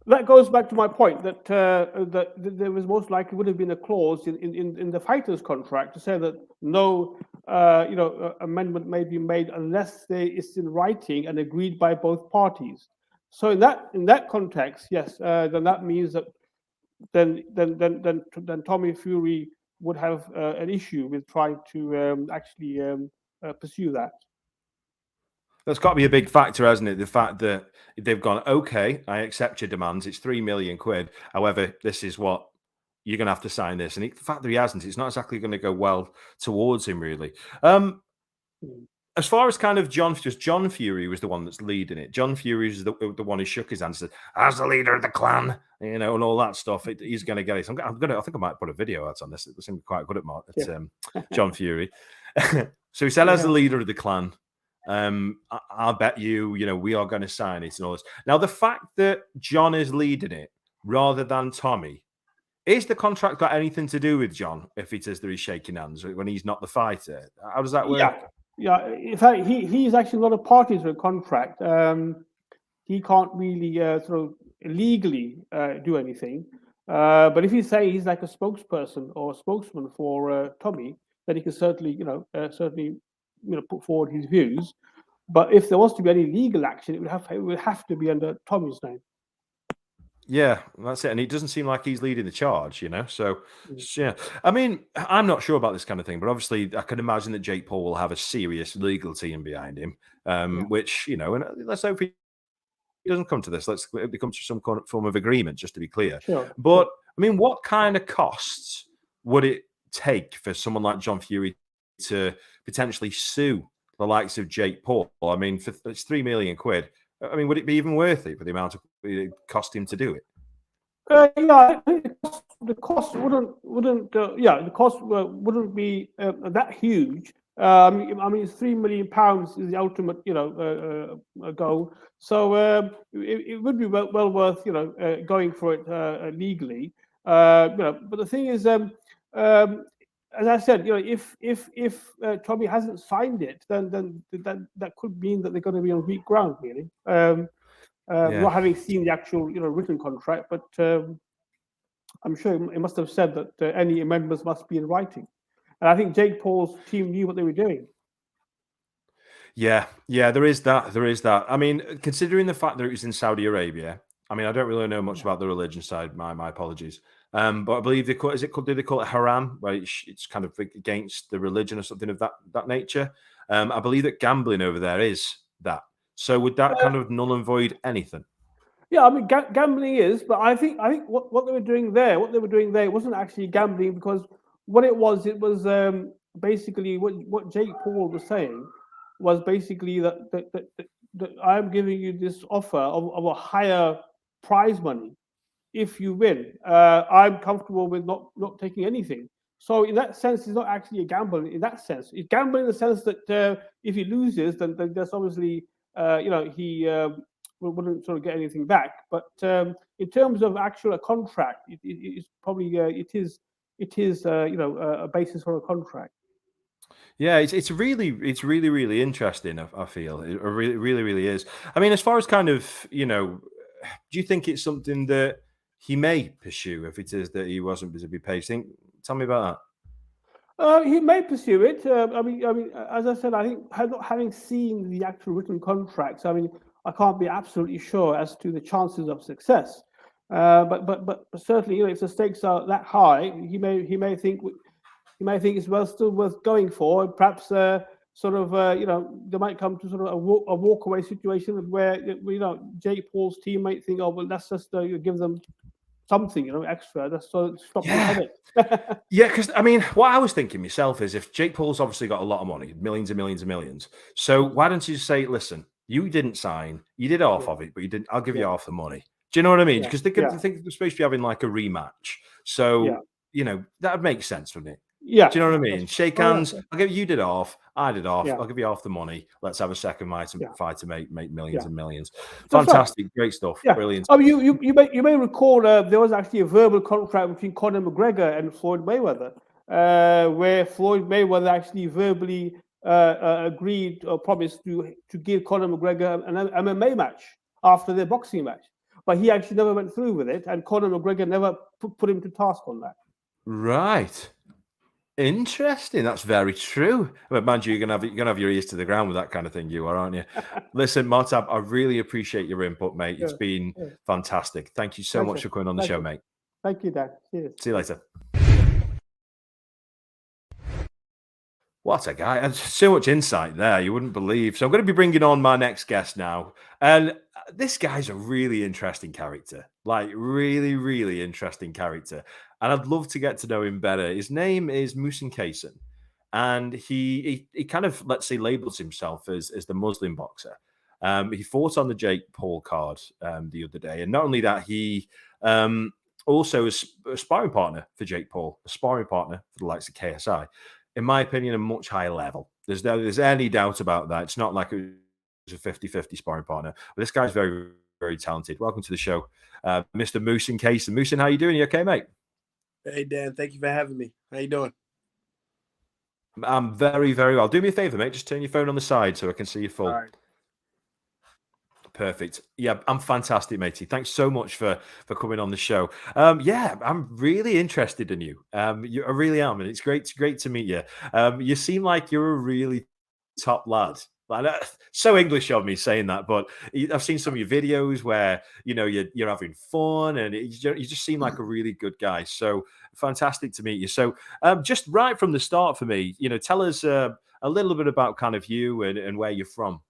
That goes back to my point that that there was most likely would have been a clause in the fighter's contract to say that no, amendment may be made unless it's in writing and agreed by both parties. So in that context, yes, then that means that then Tommy Fury would have an issue with trying to actually pursue that. That's got to be a big factor, hasn't it? The fact that they've gone, okay, I accept your demands. It's £3 million. However, this is what you're going to have to sign this. And the fact that he hasn't, it's not exactly going to go well towards him, really. As far as kind of John Fury was the one that's leading it. John Fury is the one who shook his hand and said, as the leader of the clan, and all that stuff. He's going to get it. I think I might put a video out on this. It seems quite good at John Fury. So he said, as the leader of the clan, I'll bet you, we are going to sign it and all this. Now, the fact that John is leading it rather than Tommy, is the contract got anything to do with John if it says that he's shaking hands when he's not the fighter? How does that work? Yeah. In fact, he's actually not a party to a contract. He can't really sort of legally do anything. But if you say he's like a spokesperson or a spokesman for Tommy, then he can certainly, put forward his views. But if there was to be any legal action, it would have to be under Tommy's name. Yeah, that's it. And it doesn't seem like he's leading the charge, So, yeah. I mean, I'm not sure about this kind of thing, but obviously I can imagine that Jake Paul will have a serious legal team behind him, which, and let's hope he doesn't come to this. It becomes some kind of form of agreement, just to be clear. Sure. But, I mean, what kind of costs would it take for someone like John Fury to potentially sue the likes of Jake Paul? I mean, it's £3 million. I mean, would it be even worth it for the amount of it cost him to do it? The cost wouldn't be that huge. I mean, £3 million is the ultimate, goal. So it would be well worth, going for it legally. But the thing is, as I said, if Tommy hasn't signed it, then that could mean that they're going to be on weak ground, really. Not having seen the actual, written contract, but I'm sure it must have said that any amendments must be in writing. And I think Jake Paul's team knew what they were doing. Yeah, there is that. There is that. I mean, considering the fact that it was in Saudi Arabia, I mean, I don't really know much about the religion side. My apologies. But I believe do they call it haram, where it's kind of like against the religion or something of that nature. I believe that gambling over there is that. So would that kind of null and void anything? Yeah, I mean, gambling is, but I think what they were doing there, wasn't actually gambling, because what it was basically what Jake Paul was saying was basically that I'm giving you this offer of a higher prize money if you win. I'm comfortable with not taking anything. So in that sense, it's not actually a gamble. In that sense, it's gambling in the sense that if he loses, then there's obviously he wouldn't sort of get anything back. But in terms of actual contract, it's probably it is a basis for a contract. Yeah, it's really interesting. I feel it really is. I mean, as far as kind of do you think it's something that he may pursue if it is that he wasn't visibly paid? Tell me about He may pursue it. I mean, as I said, I think not having seen the actual written contracts, I mean, I can't be absolutely sure as to the chances of success. But certainly, if the stakes are that high, he may think it's still worth going for. Perhaps they might come to sort of a walkaway situation where Jake Paul's team might think, oh well, let's just give them something extra, just so stop the headache. Yeah, because I mean, what I was thinking myself is if Jake Paul's obviously got a lot of money, millions and millions and millions, so why don't you say, listen, you didn't sign, you did half of it, but you didn't. I'll give you half the money. Do you know what I mean? Because they think they're supposed to be having like a rematch, so that would make sense, wouldn't it? Yeah. Do you know what I mean? Shake hands. I'll give you did half. I did half. I'll give you half the money. Let's have a second fight to make millions and millions. Fantastic, great stuff. Brilliant. I mean, you may recall there was actually a verbal contract between Conor McGregor and Floyd Mayweather, where Floyd Mayweather actually verbally agreed or promised to give Conor McGregor an MMA match after their boxing match, but he actually never went through with it, and Conor McGregor never put him to task on that. Right. Interesting. That's very true. But mind you, you're gonna have your ears to the ground with that kind of thing, you are, aren't you? Listen, Mahtab, I really appreciate your input, mate. It's been fantastic. Thank you so much for coming on the show, mate. Thank you, Dan. Cheers. See you later. What a guy. And so much insight there, you wouldn't believe. So I'm going to be bringing on my next guest now. And this guy's a really interesting character. Like, really, really interesting character. And I'd love to get to know him better. His name is Muhsin Cason. And he kind of, let's say, labels himself as the Muslim boxer. He fought on the Jake Paul card the other day. And not only that, he also is a sparring partner for Jake Paul, a sparring partner for the likes of KSI. In my opinion, a much higher level. There's any doubt about that. It's not like it was a 50-50 sparring partner. But this guy's very, very talented. Welcome to the show, Mr. Muhsin Cason. Muhsin, how you doing? You okay, mate? Hey, Dan. Thank you for having me. How you doing? I'm very, very well. Do me a favor, mate. Just turn your phone on the side so I can see you full. All right. Perfect. Yeah, I'm fantastic, matey. Thanks so much for coming on the show. Yeah, I'm really interested in you. I really am, and it's great to meet you. You seem like you're a really top lad. Like, so English of me saying that, but I've seen some of your videos where you're having fun, and you just seem like a really good guy. So fantastic to meet you. So just right from the start for me, tell us a little bit about kind of you and where you're from.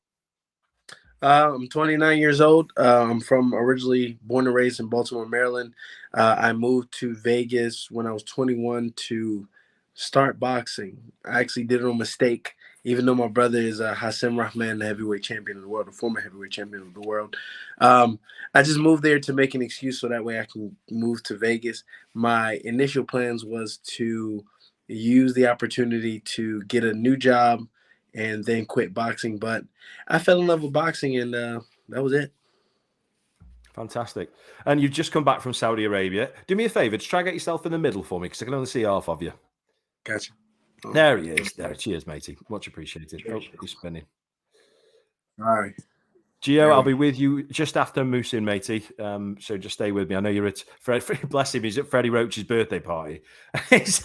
I'm 29 years old. I'm originally born and raised in Baltimore, Maryland. I moved to Vegas when I was 21 to start boxing. I actually did it on mistake, even though my brother is Hassan Rahman, the heavyweight champion of the world, the former heavyweight champion of the world. I just moved there to make an excuse so that way I can move to Vegas. My initial plans was to use the opportunity to get a new job and then quit boxing. But I fell in love with boxing, and that was it. Fantastic. And you've just come back from Saudi Arabia. Do me a favor, just try and get yourself in the middle for me, because I can only see half of you. Gotcha. There he is. There. Cheers, matey. Much appreciated. Cheers. Oh, he's spinning. All right. Gio, I'll be with you just after Muhsin, matey. So just stay with me. I know you're at bless him. He's at Freddie Roach's birthday party. he's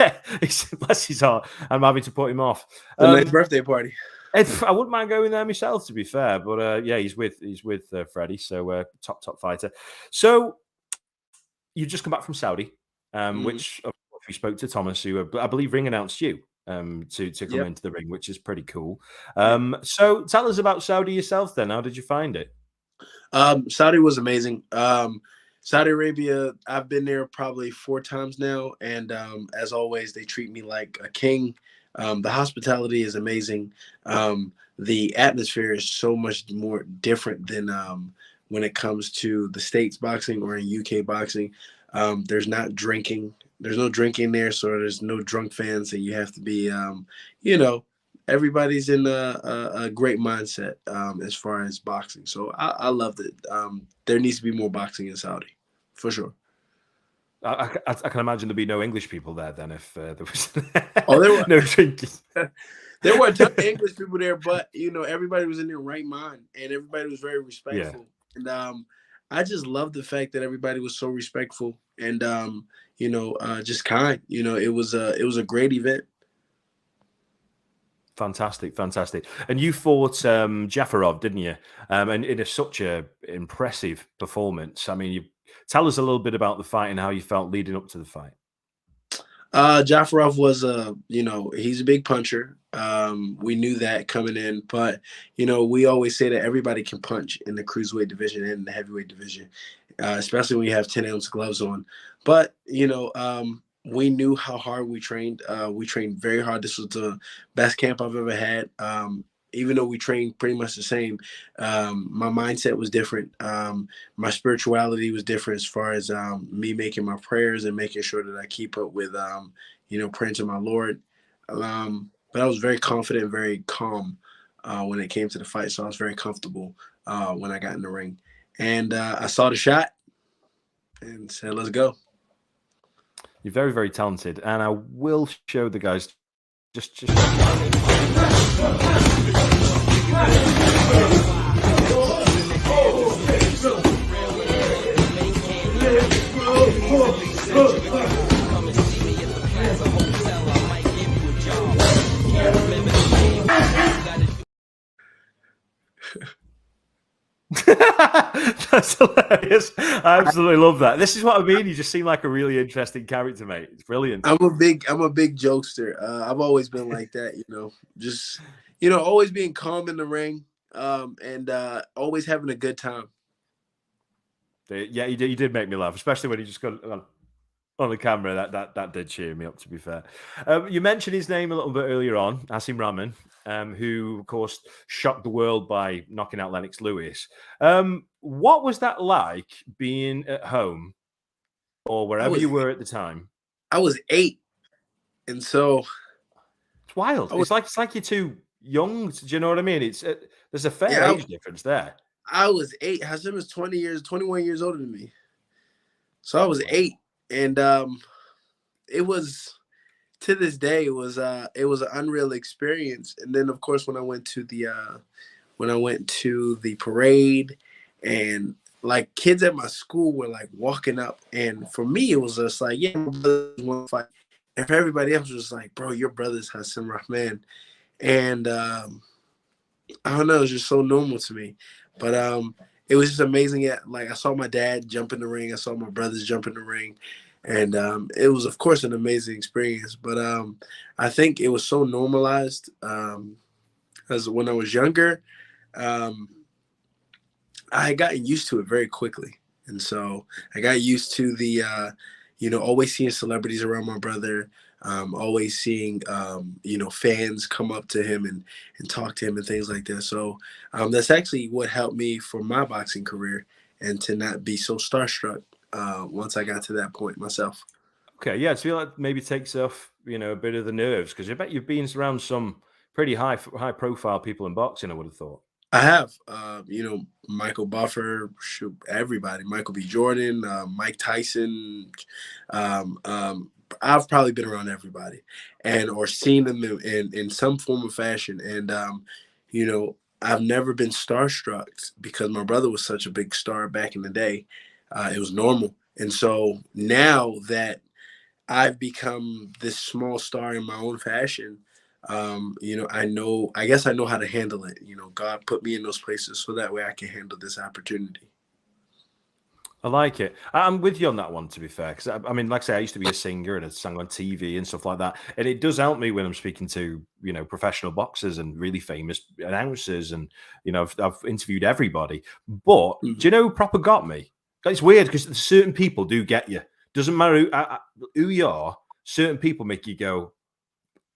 bless his heart. I'm having to put him off. Nice birthday party. I wouldn't mind going there myself, to be fair. But yeah, he's with Freddie, so top fighter. So you just come back from Saudi, which of course, we spoke to Thomas, who I believe ring announced you to come into the ring, which is pretty cool. So tell us about Saudi yourself then. How did you find it? Saudi was amazing. Saudi Arabia, I've been there probably 4 times now, and as always, they treat me like a king. The hospitality is amazing. The atmosphere is so much more different than when it comes to the States boxing or in UK boxing. There's not drinking. There's no drinking there, so there's no drunk fans, and you have to be, everybody's in a great mindset as far as boxing. So I loved it. There needs to be more boxing in Saudi, for sure. I can imagine there'd be no English people there then if there was there were no drinking. There were a ton of English people there, but everybody was in their right mind, and everybody was very respectful. Yeah. And I just love the fact that everybody was so respectful and just kind. It was a great event. Fantastic. And you fought Jafarov, didn't you? And it is such a impressive performance. I mean, tell us a little bit about the fight and how you felt leading up to the fight. Jafarov was he's a big puncher. We knew that coming in, but we always say that everybody can punch in the cruiserweight division and the heavyweight division, especially when you have 10-ounce gloves on. But we knew how hard we trained. We trained very hard. This was the best camp I've ever had. Even though we trained pretty much the same, my mindset was different. My spirituality was different as far as me making my prayers and making sure that I keep up with, praying to my Lord. But I was very confident, very calm when it came to the fight. So I was very comfortable when I got in the ring. And I saw the shot and said, let's go. You're very, very talented. And I will show the guys just That's hilarious. I absolutely love that. This is what I mean. You just seem like a really interesting character, mate. It's brilliant. I'm a big jokester. I've always been like that, just always being calm in the ring, and always having a good time. Yeah, you did make me laugh, especially when you just got on the camera. That did cheer me up, to be fair. You mentioned his name a little bit earlier on, Asim Rahman, who, of course, shocked the world by knocking out Lennox Lewis. What was that like being at home or wherever you were at the time? I was 8, and so it's wild. It's like you're too young. Do you know what I mean? There's a fair age difference there. I was 8. Hassan was 21 years older than me. So I was 8, and it was, to this day, it was an unreal experience. And then, of course, when I went to the parade, and like kids at my school were like walking up, and for me it was just like, yeah, my brothers want to fight, and for everybody else it was like, bro, your brother's Hassan Rahman, and I don't know, it was just so normal to me. But it was just amazing. Like, I saw my dad jump in the ring, I saw my brothers jump in the ring, and it was, of course, an amazing experience. But I think it was so normalized because when I was younger, I had gotten used to it very quickly. And so I got used to the, always seeing celebrities around my brother, always seeing, fans come up to him and talk to him and things like that. So that's actually what helped me for my boxing career, and to not be so starstruck once I got to that point myself. Okay, yeah, I feel like maybe takes off, a bit of the nerves, because I bet you've been around some pretty high profile people in boxing, I would have thought. I have, Michael Buffer, everybody, Michael B. Jordan, Mike Tyson. I've probably been around everybody, or seen them in some form or fashion. And, I've never been starstruck because my brother was such a big star back in the day. It was normal. And so now that I've become this small star in my own fashion, I guess I know how to handle it. God put me in those places so that way I can handle this opportunity. I like it. I'm with you on that one, to be fair, because I mean, like I say, I used to be a singer and I sang on TV and stuff like that, and it does help me when I'm speaking to professional boxers and really famous announcers, and I've interviewed everybody. But do you know who proper got me? It's weird because certain people do get you. Doesn't matter who you are. Certain people make you go,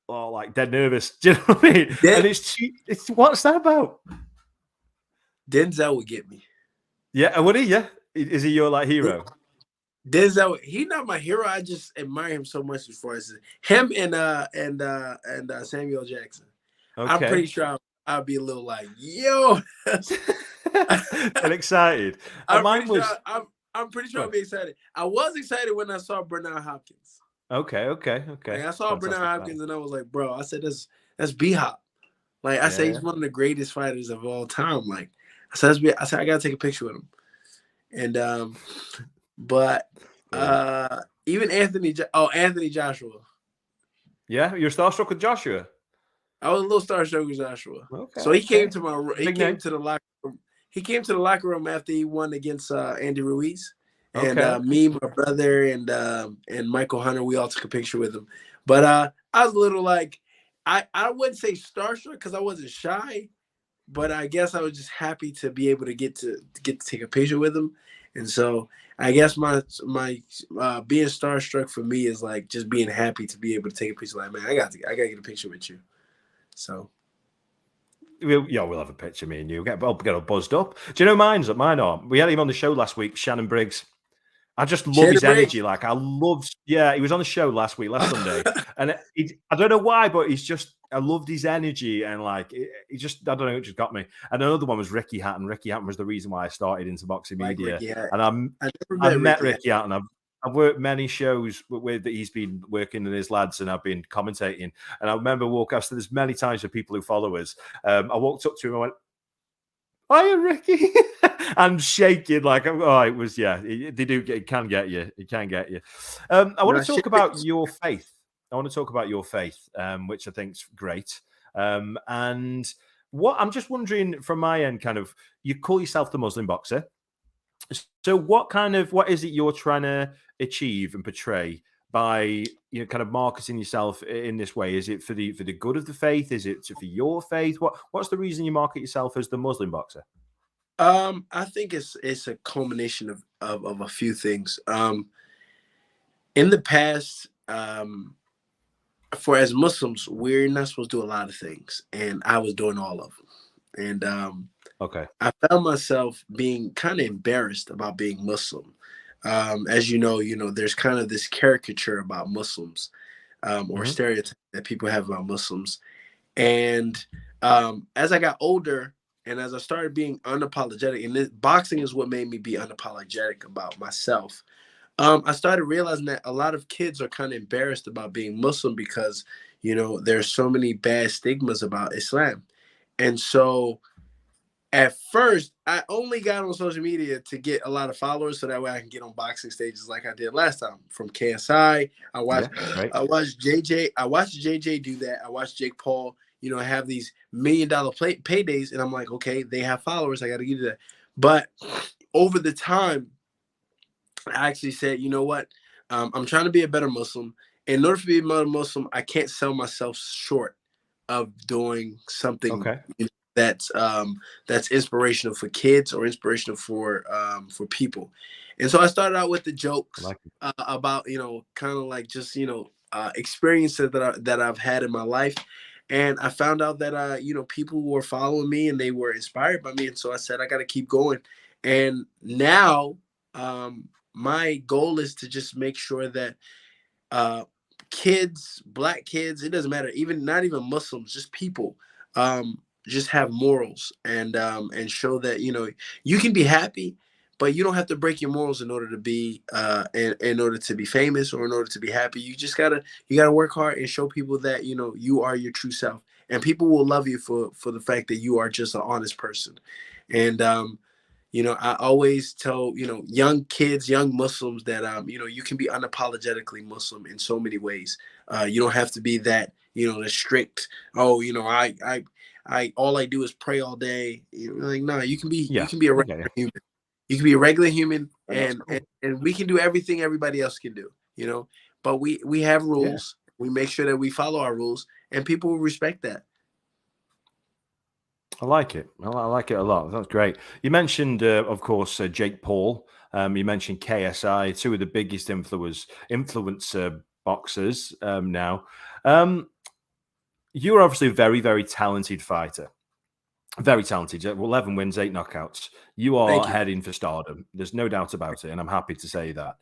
oh, like dead nervous. Do you know what I mean? And it's what's that about? Denzel would get me. Yeah, would he? Yeah. Is he your hero? Denzel, he's not my hero. I just admire him so much. As far as him and Samuel Jackson, okay. I'm pretty sure I'll be a little like, yo, and excited. I'm pretty sure I'll be excited. I was excited when I saw Bernard Hopkins. Okay. I saw Bernard Hopkins and I was like, bro, I said that's B-Hop. I said he's one of the greatest fighters of all time. I said I gotta take a picture with him. And even Anthony Joshua. Yeah, you're starstruck with Joshua. I was a little starstruck with Joshua. Okay. So he came to the locker room. He came to the locker room after he won against Andy Ruiz. And me, my brother, and Michael Hunter, we all took a picture with him. But I was a little I wouldn't say starstruck because I wasn't shy. But I guess I was just happy to be able to get to take a picture with him, and so I guess my being starstruck for me is just being happy to be able to take a picture. Man, I got to get a picture with you. So we'll have a picture, me and you. Get all buzzed up. Do you know mine are? We had him on the show last week, Shannon Briggs. I just love his energy. He was on the show last Sunday, and I don't know why, but I loved his energy, and he just, I don't know, it just got me. And another one was Ricky Hatton. Ricky Hatton was the reason why I started into boxing media. And I met Ricky Hatton. I've worked many shows with that he's been working with his lads, and I've been commentating. And I remember I've said this many times for people who follow us. I walked up to him and I went, "Hiya, Ricky." I'm shaking it was, it can get you. It can get you. I want to talk about your faith. Which I think's great. And what I'm just wondering from my end, you call yourself the Muslim boxer. So what is it you're trying to achieve and portray by marketing yourself in this way? Is it for the good of the faith? Is it for your faith? What's the reason you market yourself as the Muslim boxer? I think it's a culmination of a few things. In the past, for as Muslims, we're not supposed to do a lot of things, and I was doing all of them. And I found myself being kind of embarrassed about being Muslim. As you know, there's kind of this caricature about Muslims, or stereotype that people have about Muslims. And as I got older, and as I started being unapologetic, and boxing is what made me be unapologetic about myself, I started realizing that a lot of kids are kind of embarrassed about being Muslim because, there's so many bad stigmas about Islam. And so at first, I only got on social media to get a lot of followers so that way I can get on boxing stages like I did last time. From KSI, I watched JJ. I watched JJ do that. I watched Jake Paul, have these $1 million paydays, and I'm like, okay, they have followers. I got to get that. But over the time, I actually said, you know what? I'm trying to be a better Muslim. In order to be a better Muslim, I can't sell myself short of doing something that's inspirational for kids or inspirational for people. And so I started out with the jokes about, kind of like just, experiences that I've had in my life. And I found out that, people were following me and they were inspired by me. And so I said, I got to keep going. And now my goal is to just make sure that kids, Black kids, it doesn't matter, not even Muslims, just people, just have morals and show that, you can be happy, but you don't have to break your morals in order to be in order to be famous or in order to be happy. You just gotta work hard and show people that you are your true self, and people will love you for the fact that you are just an honest person. And I always tell young kids, young Muslims that you can be unapologetically Muslim in so many ways. You don't have to be that the strict. Oh, I all I do is pray all day. Like, no, you can be Yeah. a Okay. regular human. You can be a regular human, Oh, that's and, cool. and we can do everything everybody else can do. But we have Yeah. rules. We make sure that we follow our rules, and people will respect that. I like it. I like it a lot. That's great. You mentioned, of course, Jake Paul. You mentioned KSI, two of the biggest influencer boxers now. You're obviously a very, very talented fighter. Very talented. 11 wins, 8 knockouts. You are Thank you. heading for stardom. There's no doubt about it, and I'm happy to say that.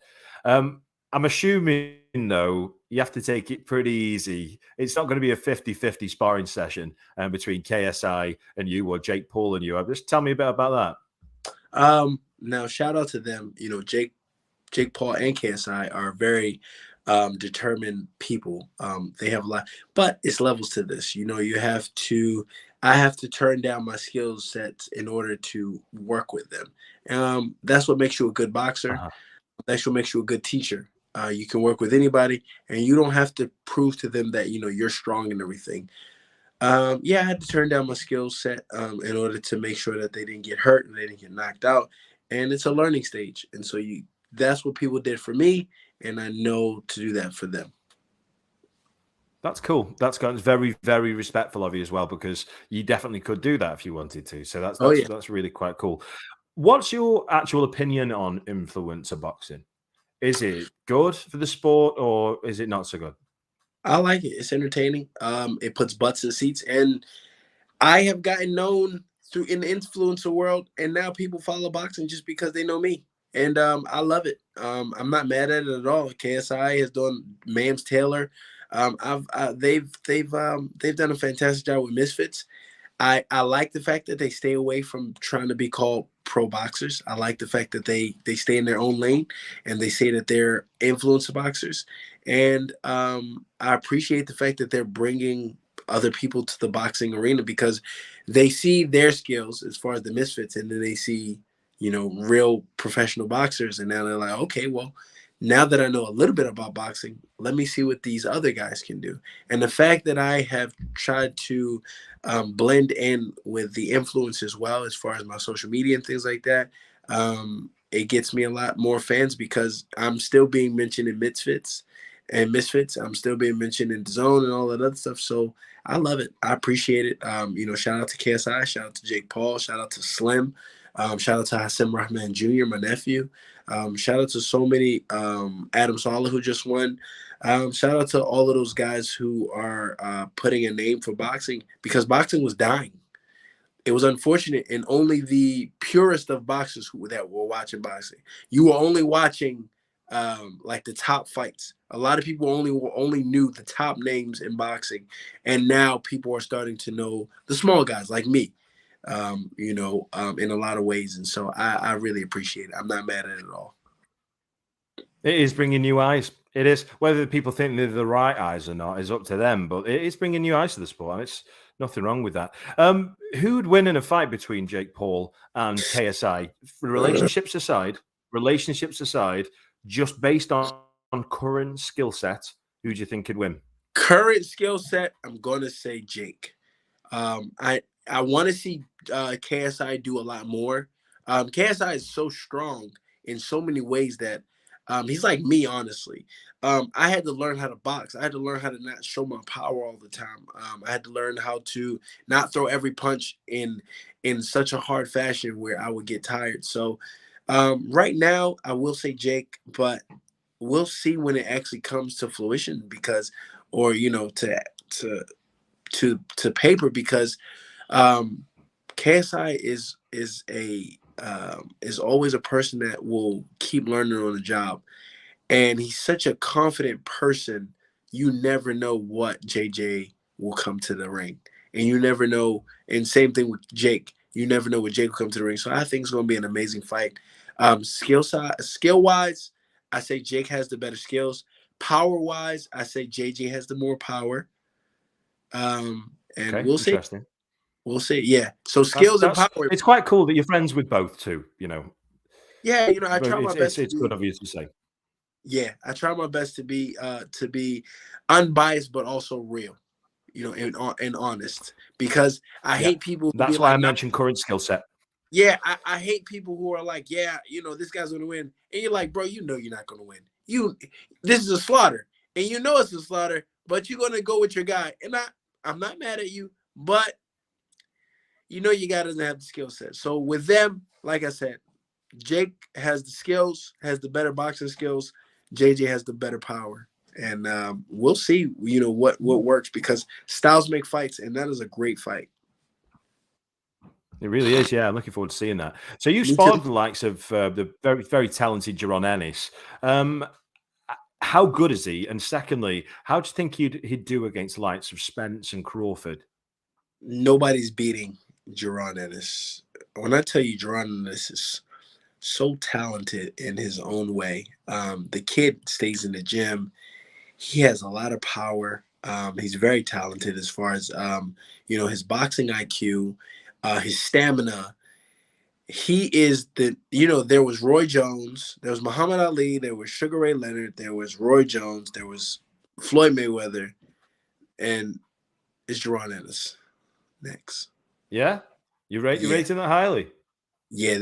I'm assuming, though, you have to take it pretty easy. It's not going to be a 50-50 sparring session between KSI and you or Jake Paul and you. Just tell me a bit about Now, shout out to them. Jake Paul and KSI are very determined people. They have a lot, but it's levels to this. I have to turn down my skill sets in order to work with them. That's what makes you a good boxer. that. That's what makes you a good teacher. You can work with anybody, and you don't have to prove to them that you're strong and everything. Yeah, I had to turn down my skill set in order to make sure that they didn't get hurt and they didn't get knocked out. And it's a learning stage, and so that's what people did for me, and I know to do that for them. That's cool. That's very, very respectful of you as well, because you definitely could do that if you wanted to. So Oh yeah. that's really quite cool. What's your actual opinion on influencer boxing? Is it good for the sport or is it not so good? I like it. It's entertaining. It puts butts in seats, and I have gotten known in the influencer world, and now people follow boxing just because they know me, and I love it. I'm not mad at it at all. KSI has done Mams Taylor. They've done a fantastic job with Misfits. I like the fact that they stay away from trying to be called pro boxers. I like the fact that they stay in their own lane and they say that they're influencer boxers. And I appreciate the fact that they're bringing other people to the boxing arena because they see their skills as far as the Misfits, and then they see, real professional boxers. And now they're like, okay, well, now that I know a little bit about boxing, let me see what these other guys can do. And the fact that I have tried to blend in with the influence as well, as far as my social media and things like that, it gets me a lot more fans because I'm still being mentioned in Misfits. I'm still being mentioned in the Zone and all that other stuff. So I love it. I appreciate it. Shout out to KSI, shout out to Jake Paul, shout out to Slim, shout out to Hassan Rahman Jr., my nephew. Shout out to so many, Adam Saleh, who just won. Shout out to all of those guys who are putting a name for boxing, because boxing was dying. It was unfortunate, and only the purest of boxers that were watching boxing. You were only watching like the top fights. A lot of people only knew the top names in boxing, and now people are starting to know the small guys like me. In a lot of ways. And so I really appreciate it. I'm not mad at it at all. It is bringing new eyes. It is. Whether people think they're the right eyes or not is up to them, but it is bringing new eyes to the sport, and it's nothing wrong with that. Who would win in a fight between Jake Paul and KSI? Relationships aside, just based on current skill set, who do you think could win? Current skill set, I'm going to say Jake. I want to see KSI do a lot more. KSI is so strong in so many ways that he's like me, honestly. I had to learn how to box. I had to learn how to not show my power all the time. I had to learn how to not throw every punch in such a hard fashion where I would get tired. So right now, I will say Jake, but we'll see when it actually comes to fruition, because, or to paper, because KSI is always a person that will keep learning on the job, and he's such a confident person. You never know what JJ will come to the ring, and you never know. And same thing with Jake. You never know what Jake will come to the ring. So I think it's going to be an amazing fight. Skill wise, I say Jake has the better skills. Power wise, I say JJ has the more power. And Okay, we'll see. interesting. We'll see. Yeah. So skills and power. It's quite cool that you're friends with both too. Yeah. I try my best. It's good of you to say. Yeah, I try my best to be unbiased, but also real. and honest, because I hate people who be That's why like, I mentioned current skill set. yeah, I hate people who are like, yeah, this guy's gonna win, and you're like, bro, you're not gonna win. This is a slaughter, and it's a slaughter, but you're gonna go with your guy, and I'm not mad at you, but your guy doesn't have the skill set. So with them, like I said, Jake has the skills, has the better boxing skills. JJ has the better power, and we'll see, what works, because styles make fights, and that is a great fight. It really is, yeah. I'm looking forward to seeing that. So you've Me spotted too. the likes of the very, very talented Jaron Ennis. How good is he? And secondly, how do you think he'd do against the likes of Spence and Crawford? Nobody's beating Jaron Ennis. When I tell you Jaron Ennis is so talented in his own way, the kid stays in the gym. He has a lot of power. He's very talented as far as his boxing IQ, his stamina. He is there was Roy Jones, there was Muhammad Ali, there was Sugar Ray Leonard, there was Roy Jones, there was Floyd Mayweather, and it's Jaron Ennis next. Yeah, you rate him that highly. Yeah,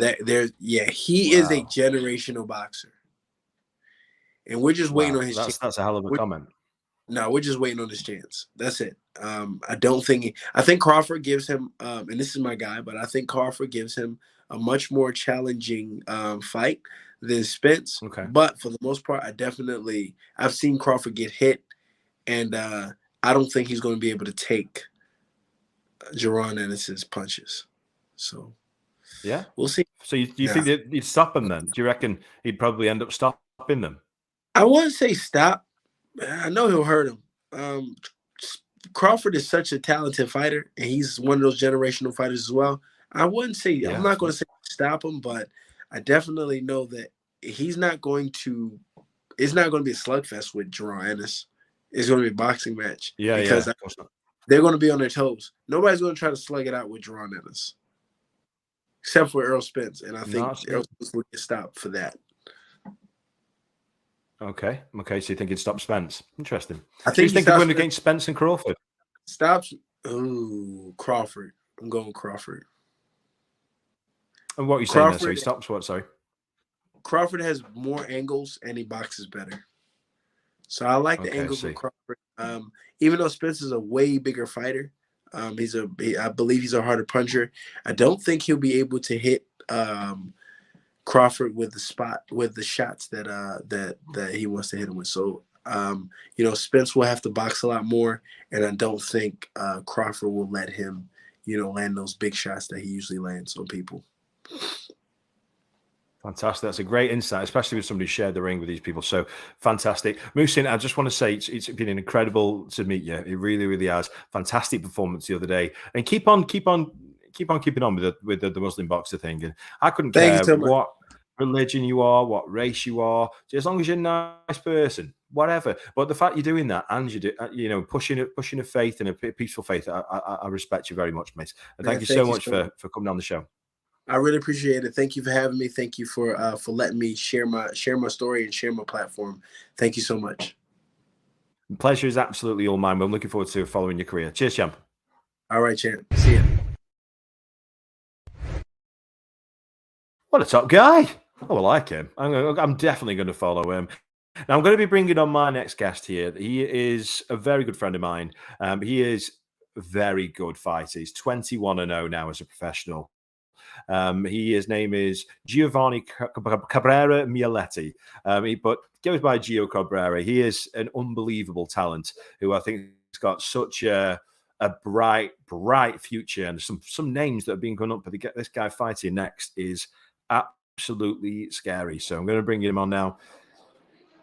he is a generational boxer, and we're just waiting on his chance. That's a hell of a comment. No, we're just waiting on his chance. That's it. I think Crawford gives him, and this is my guy, but I think Crawford gives him a much more challenging fight than Spence. Okay. But for the most part, I've seen Crawford get hit, and I don't think he's going to be able to take Jaron Ennis's punches. So yeah, we'll see. So do you think that he'd stop him then? Do you reckon he'd probably end up stopping them? I wouldn't say stop. I know he'll hurt him. Crawford is such a talented fighter, and he's one of those generational fighters as well. I wouldn't say I'm not going to say stop him, but I definitely know that it's not going to be a slugfest with Jaron Ennis. It's going to be a boxing match. Yeah, because they're going to be on their toes. Nobody's going to try to slug it out with Jaron Ennis, except for Errol Spence, and I think Errol Spence will get stopped for that. Okay. So you think he'd stop Spence? Interesting. I think he'd win against Spence and Crawford. Stops. Ooh, Crawford. I'm going Crawford. And what are you saying there? So he stops what? Sorry. Crawford has more angles and he boxes better. So I like the angles of Crawford. Even though Spence is a way bigger fighter, I believe he's a harder puncher. I don't think he'll be able to hit Crawford with the shots that he wants to hit him with. So Spence will have to box a lot more, and I don't think Crawford will let him land those big shots that he usually lands on people. Fantastic. That's a great insight, especially with somebody who shared the ring with these people. So fantastic. Muhsin, I just want to say it's been incredible to meet you. It really, really has. Fantastic performance the other day. And keep on keeping on with the Muslim boxer thing. And I couldn't care what religion you are, what race you are, as long as you're a nice person, whatever. But the fact you're doing that and you do, pushing a faith and a peaceful faith, I respect you very much, mate. And thank you so much for coming on the show. I really appreciate it. Thank you for having me. Thank you for letting me share my story and share my platform. Thank you so much. The pleasure is absolutely all mine. I'm looking forward to following your career. Cheers, champ. All right, champ. See ya. What a top guy. Oh, I like him. I'm definitely going to follow him. Now, I'm going to be bringing on my next guest here. He is a very good friend of mine. He is a very good fighter. He's 21-0 now as a professional. His name is Giovanni Cabrera Mieletti, but goes by Gio Carbrera. He is an unbelievable talent who I think has got such a bright future, and some names that have been going up. But this guy fighting next is absolutely scary. So I'm going to bring him on now.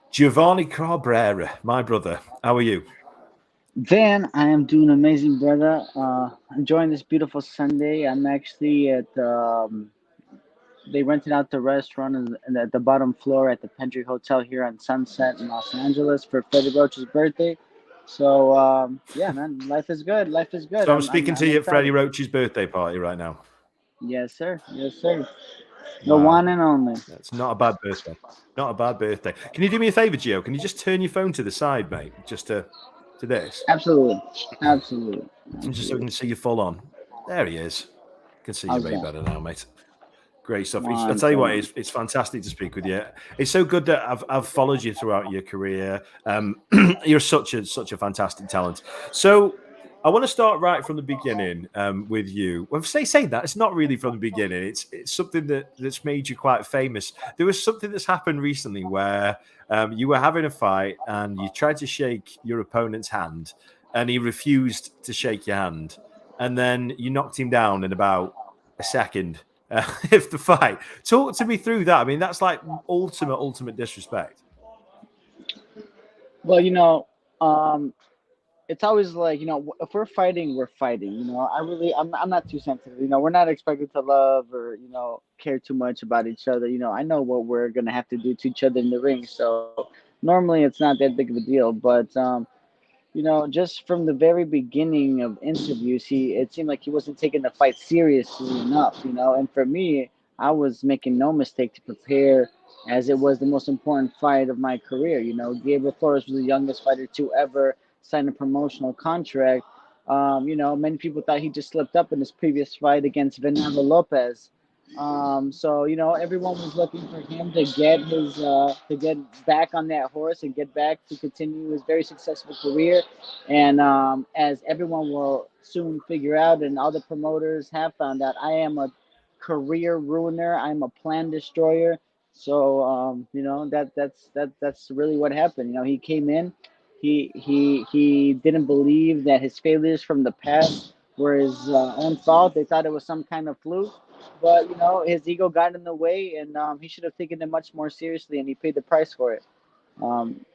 Giovanni Carbrera, my brother, how are you? Van, I am doing amazing, brother. Enjoying this beautiful Sunday. I'm actually at they rented out the restaurant at the bottom floor at the Pendry Hotel here on Sunset in Los Angeles for Freddie Roach's birthday. So yeah, man, life is good. Life is good. So I'm speaking to you at Freddie Roach's birthday party right now. Yes, sir. Yes, sir. The one and only. That's not a bad birthday. Not a bad birthday. Can you do me a favor, Gio? Can you just turn your phone to the side, mate? Just to to this? Absolutely. Absolutely. Just so we can see you full on. There he is. Can see you How's way that? better now, mate. Great stuff. I'll One tell you what, second. it's fantastic to speak with you. It's so good that I've followed you throughout your career. You're such a fantastic talent. So I want to start right from the beginning with you. Well, say that it's not really from the beginning. It's something that's made you quite famous. There was something that's happened recently where you were having a fight and you tried to shake your opponent's hand, and he refused to shake your hand, and then you knocked him down in about a second. If the fight, talk to me through that. I mean, that's like ultimate disrespect. Well, it's always like, if we're fighting, we're fighting. I'm not too sensitive. We're not expected to love or care too much about each other. I know what we're gonna have to do to each other in the ring, so normally it's not that big of a deal. But just from the very beginning of interviews, it seemed like he wasn't taking the fight seriously enough. And for me, I was making no mistake to prepare, as it was the most important fight of my career. Gabriel Flores was the youngest fighter to ever sign a promotional contract. Many people thought he just slipped up in his previous fight against Venado Lopez. So everyone was looking for him to get back on that horse and get back to continue his very successful career. And as everyone will soon figure out, and all the promoters have found out, I am a career ruiner. I'm a plan destroyer. So that's really what happened. He came in. He didn't believe that his failures from the past were his own fault. They thought it was some kind of fluke. But his ego got in the way, and he should have taken it much more seriously, and he paid the price for it. I'm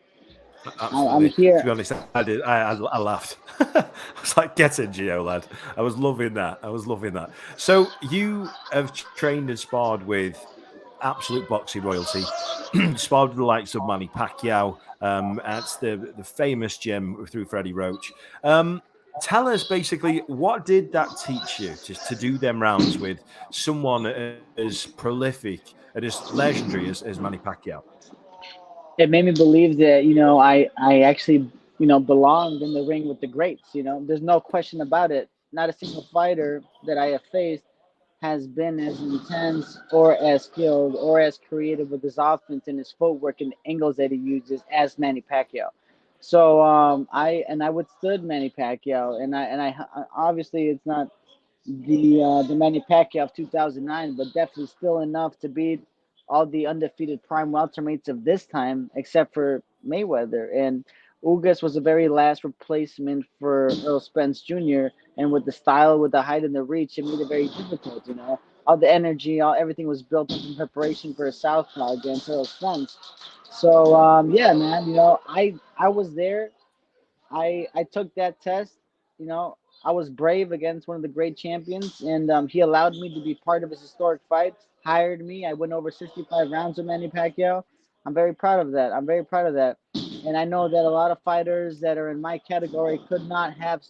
Absolutely. here. To be honest, I did. I laughed. I was like, "Get in, Gio, lad." I was loving that. So you have trained and sparred with absolute boxing royalty. Sparred with the likes of Manny Pacquiao at the famous gym through Freddie Roach. Tell us basically, what did that teach you to do them rounds with someone as prolific and as legendary as Manny Pacquiao? It made me believe that I actually belonged in the ring with the greats. There's no question about it. Not a single fighter that I have faced has been as intense or as skilled or as creative with his offense and his footwork and the angles that he uses as Manny Pacquiao. So I withstood Manny Pacquiao, and I obviously it's not the Manny Pacquiao of 2009, but definitely still enough to beat all the undefeated prime welterweights of this time, except for Mayweather. And Ugas was a very last replacement for Earl Spence Jr. And with the style, with the height and the reach, it made it very difficult. All the energy, everything was built up in preparation for a southpaw against Earl Spence. So yeah, man. I was there. I took that test. I was brave against one of the great champions, and he allowed me to be part of his historic fight. Hired me. I went over 65 rounds with Manny Pacquiao. I'm very proud of that. And I know that a lot of fighters that are in my category could not have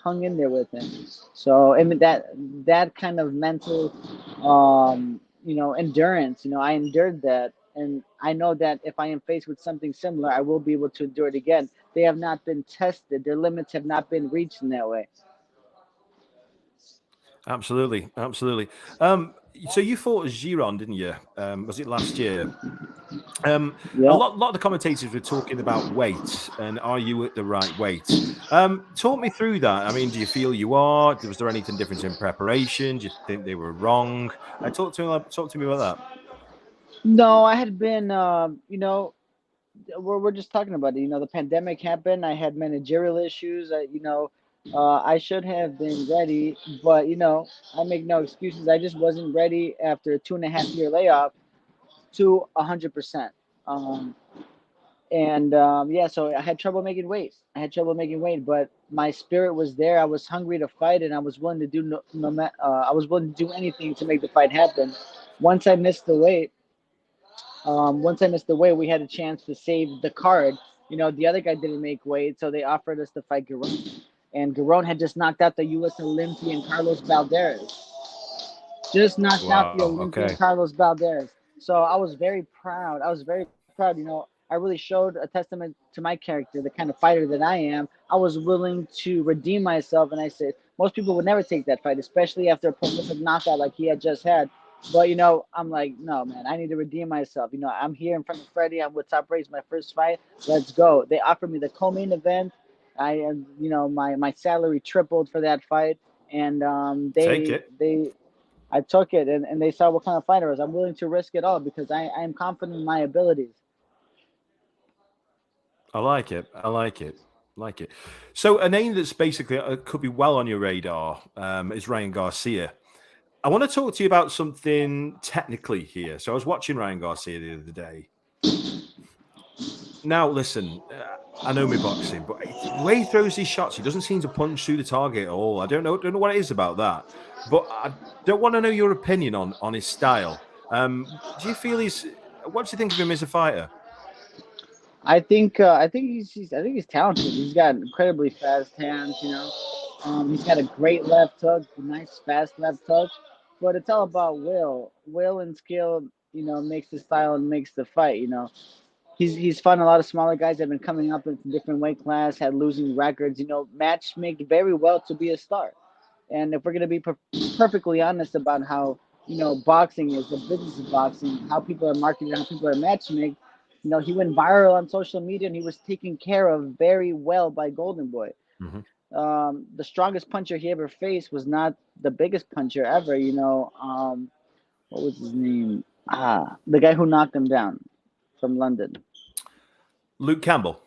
hung in there with him. So I mean that kind of mental, endurance. I endured that, and I know that if I am faced with something similar, I will be able to endure it again. They have not been tested; their limits have not been reached in that way. Absolutely. So you fought Giron, didn't you? Was it last year? A Yeah. lot of the commentators were talking about weight and are you at the right weight? Talk me through that. I mean, do you feel you are? Was there anything different in preparation? Do you think they were wrong? Talk to me about that. No, I had been. We're just talking about it. The pandemic happened. I had managerial issues. I should have been ready, but I make no excuses. I just wasn't ready after a 2.5 year layoff to 100%. Um, and yeah, so I had trouble making weight. But my spirit was there. I was hungry to fight, and I was willing to do I was willing to do anything to make the fight happen. Once I missed the weight, we had a chance to save the card. The other guy didn't make weight, so they offered us to fight Garone. And Garone had just knocked out the U.S. Olympian Carlos Balderas. Just knocked out the Wow. Olympian Okay. Carlos Balderas. So I was very proud. I really showed a testament to my character, the kind of fighter that I am. I was willing to redeem myself, and I said most people would never take that fight, especially after a prolific knockout like he had just had. But I'm like, no, man, I need to redeem myself. I'm here in front of Freddie. I'm with Top Race, my first fight. Let's go. They offered me the co-main event. My salary tripled for that fight, and Take it. I took it, and they saw what kind of fighter I was. I'm willing to risk it all because I am confident in my abilities. I like it. So a name that's basically could be well on your radar is Ryan Garcia. I want to talk to you about something technically here. So I was watching Ryan Garcia the other day. Now, listen, I know my boxing, but the way he throws these shots, he doesn't seem to punch through the target at all. I don't know what it is about that. But I don't want to know your opinion on his style. Do you feel what do you think of him as a fighter? I think he's talented. He's got incredibly fast hands. He's got a great left hook, nice fast left hook. But it's all about will and skill. Makes the style and makes the fight. He's fought a lot of smaller guys that have been coming up in different weight class, had losing records. Match make very well to be a star. And if we're gonna be perfectly honest about how boxing is, the business of boxing, how people are marketed, how people are matchmade. He went viral on social media, and he was taken care of very well by Golden Boy. Mm-hmm. The strongest puncher he ever faced was not the biggest puncher ever. What was his name? The guy who knocked him down from London. Luke Campbell.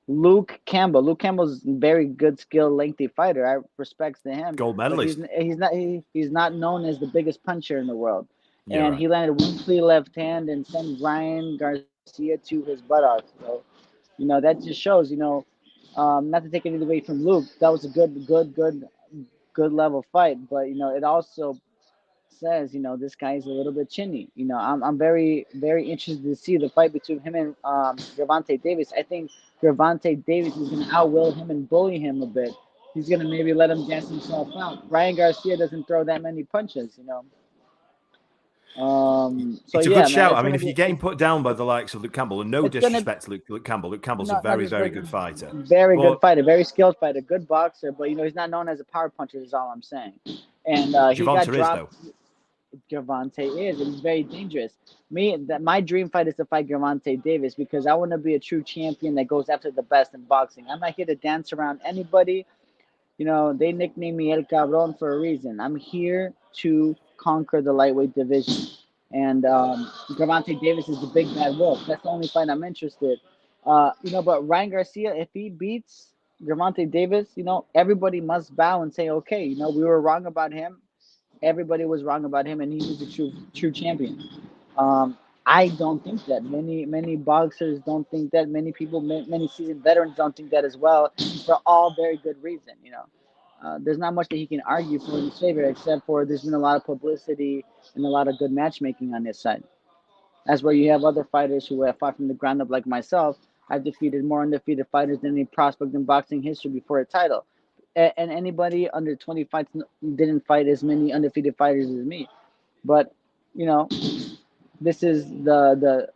Luke Campbell's a very good, skilled, lengthy fighter. I respect to him. Gold medalist. He's not known as the biggest puncher in the world. Yeah, and right. He landed one clean left hand and sent Ryan Garcia to his buttocks. So, that just shows, not to take anything away from Luke, that was a good level fight. But, it also says, this guy is a little bit chinny. I'm very, very interested to see the fight between him and Gervonta Davis. I think Gervonta Davis is going to outwill him and bully him a bit. He's going to maybe let him gas himself out. Ryan Garcia doesn't throw that many punches, It's a good shout. I mean, if you're getting put down by the likes of Luke Campbell, and no disrespect to Luke Campbell, Luke Campbell's a very, very good fighter. Very good fighter, very skilled fighter, good boxer, but he's not known as a power puncher, is all I'm saying. And he got dropped. Gervonta is, and he's very dangerous. My dream fight is to fight Gervonta Davis because I want to be a true champion that goes after the best in boxing. I'm not here to dance around anybody. They nicknamed me El Cabron for a reason. I'm here to conquer the lightweight division. And Gervonta Davis is the big bad wolf. That's the only fight I'm interested. But Ryan Garcia, if he beats Gervonta Davis, everybody must bow and say, okay, we were wrong about him. Everybody was wrong about him, and he was a true champion. I don't think that. Many boxers don't think that. Many people, many seasoned veterans don't think that as well, for all very good reason. There's not much that he can argue for in his favor, except for there's been a lot of publicity and a lot of good matchmaking on his side. That's where you have other fighters who have fought from the ground up, like myself. I've defeated more undefeated fighters than any prospect in boxing history before a title. And anybody under 20 fights didn't fight as many undefeated fighters as me. But, this is the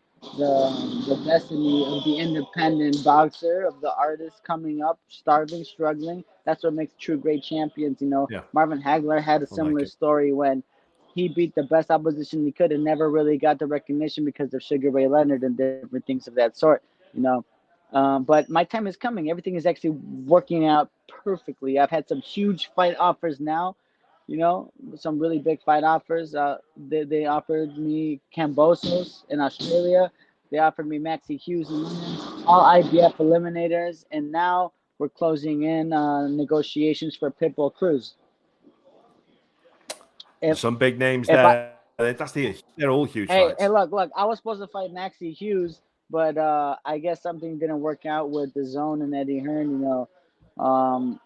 destiny of the independent boxer, of the artist coming up, starving, struggling. That's what makes true great champions. Yeah. Marvin Hagler had a similar story when he beat the best opposition he could and never really got the recognition because of Sugar Ray Leonard and different things of that sort. But my time is coming. Everything is actually working out perfectly. I've had some huge fight offers now, some really big fight offers. They offered me Cambosos in Australia. They offered me Maxie Hughes in London, all IBF eliminators. And now we're closing in negotiations for Pitbull Cruz. Some big names there. They're all huge fights. Hey, look, I was supposed to fight Maxie Hughes, but I guess something didn't work out with the Zone and Eddie Hearn,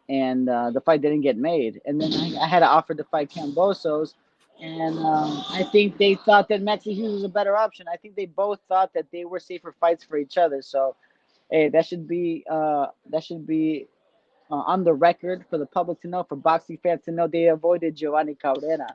and the fight didn't get made. And then I had an offer to fight Cambosos, and I think they thought that Maxie Hughes was a better option. I think they both thought that they were safer fights for each other. So, hey, that should be on the record for the public to know, for boxing fans to know. They avoided Giovanni Cabrera.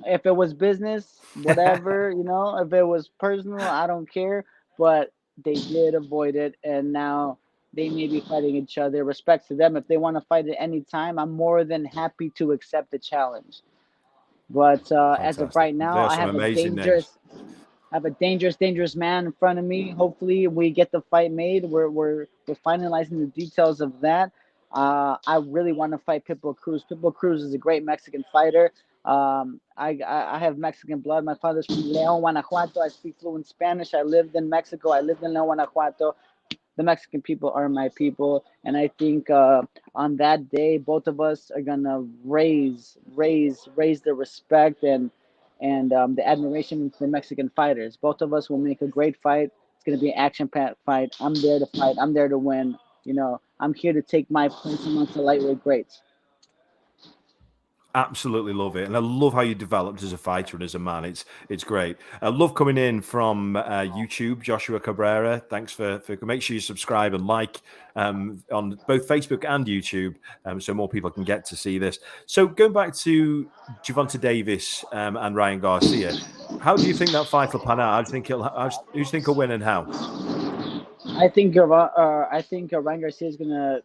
If it was business, whatever, if it was personal, I don't care. But they did avoid it, and now they may be fighting each other. Respect to them. If they want to fight at any time, I'm more than happy to accept the challenge. But as of Fantastic. right They now, are some amazing names. I have a dangerous man in front of me. Hopefully, we get the fight made. We're finalizing the details of that. I really want to fight Pitbull Cruz. Pitbull Cruz is a great Mexican fighter. I have Mexican blood. My father's from León, Guanajuato. I speak fluent Spanish. I lived in Mexico. I lived in León, Guanajuato. The Mexican people are my people, and I think on that day, both of us are gonna raise the respect and the admiration for Mexican fighters. Both of us will make a great fight. It's gonna be an action-packed fight. I'm there to fight. I'm there to win. I'm here to take my place amongst the lightweight greats. Absolutely love it, and I love how you developed as a fighter and as a man. It's great. I love coming in from YouTube, Joshua Cabrera. Thanks for make sure you subscribe and like on both Facebook and YouTube, so more people can get to see this. So going back to Gervonta Davis and Ryan Garcia, how do you think that fight will pan out? How do you think he'll win and how? I think Ryan Garcia is gonna,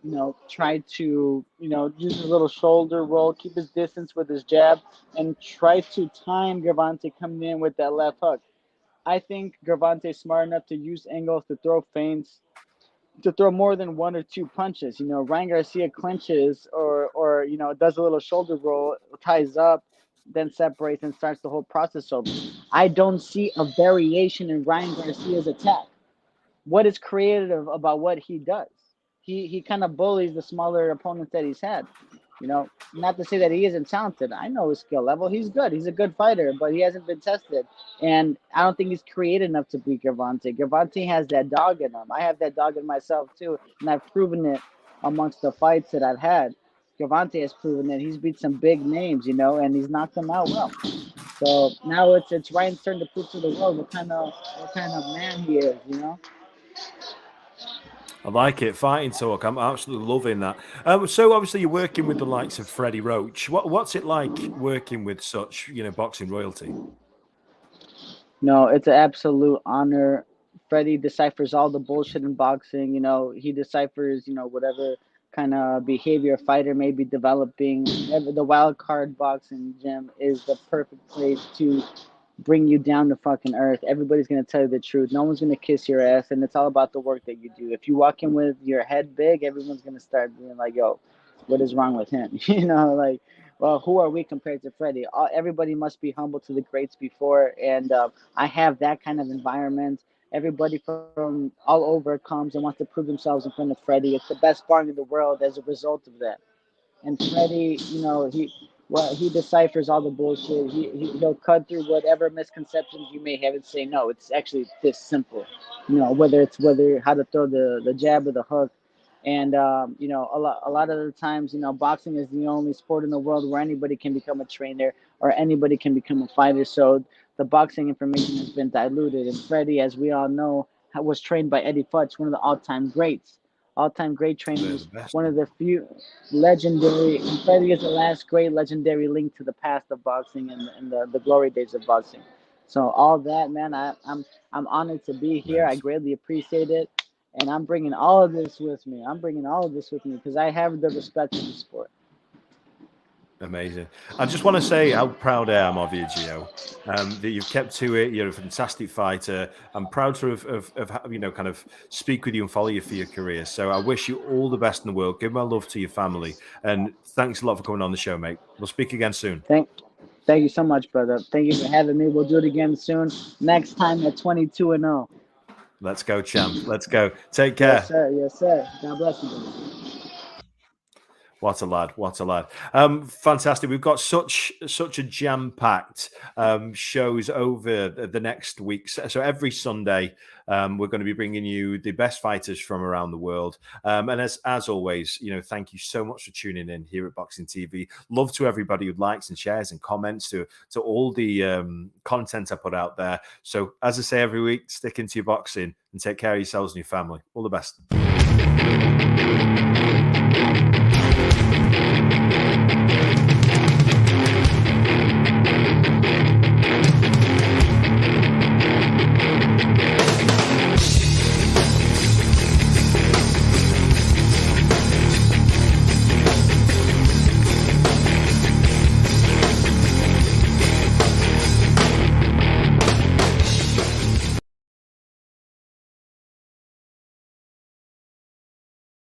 try to, use a little shoulder roll, keep his distance with his jab, and try to time Gervonta coming in with that left hook. I think Gervonta is smart enough to use angles, to throw feints, to throw more than one or two punches. Ryan Garcia clinches or does a little shoulder roll, ties up, then separates and starts the whole process over. I don't see a variation in Ryan Garcia's attack. What is creative about what he does? He kind of bullies the smaller opponents that he's had. Not to say that he isn't talented. I know his skill level. He's good. He's a good fighter, but he hasn't been tested. And I don't think he's creative enough to beat Gervonta. Gervonta has that dog in him. I have that dog in myself too, and I've proven it amongst the fights that I've had. Gervonta has proven it. He's beat some big names, and he's knocked them out well. So now it's Ryan's turn to prove to the world what kind of man he is, I like it. Fighting talk. I'm absolutely loving that. So obviously you're working with the likes of Freddie Roach. What's it like working with such, boxing royalty? No, it's an absolute honor. Freddie deciphers all the bullshit in boxing. He deciphers, whatever kind of behavior a fighter may be developing. The wild card boxing gym is the perfect place to bring you down to fucking earth. Everybody's going to tell you the truth. No one's going to kiss your ass, and it's all about the work that you do. If you walk in with your head big, everyone's going to start being like, yo, what is wrong with him? Well, who are we compared to Freddie? Everybody must be humble to the greats before, and I have that kind of environment. Everybody from all over comes and wants to prove themselves in front of Freddie. It's the best sparring in the world as a result of that. And Freddie, he deciphers all the bullshit. He'll cut through whatever misconceptions you may have and say, no, it's actually this simple. Whether how to throw the jab or the hook. And, a lot of the times, boxing is the only sport in the world where anybody can become a trainer or anybody can become a fighter. So the boxing information has been diluted. And Freddie, as we all know, was trained by Eddie Futch, one of the all-time greats. All-time great trainers, one of the few legendary, and Freddie is the last great legendary link to the past of boxing and the glory days of boxing. So all that, man, I'm honored to be here. Nice. I greatly appreciate it, and I'm bringing all of this with me. Because I have the respect for the sport. Amazing. I just want to say how proud I am of you, Gio, that you've kept to it. You're a fantastic fighter. I'm proud to have kind of speak with you and follow you for your career. So I wish you all the best in the world. Give my love to your family. And thanks a lot for coming on the show, mate. We'll speak again soon. Thank you so much, brother. Thank you for having me. We'll do it again soon. Next time at 22-0. Let's go, champ. Let's go. Take care. Yes, sir. Yes, sir. God bless you, brother. What a lad. What a lad. Fantastic. We've got such a jam-packed shows over the next week. So every Sunday, we're going to be bringing you the best fighters from around the world. And as always, thank you so much for tuning in here at Boxing TV. Love to everybody who likes and shares and comments to all the content I put out there. So as I say every week, stick into your boxing and take care of yourselves and your family. All the best.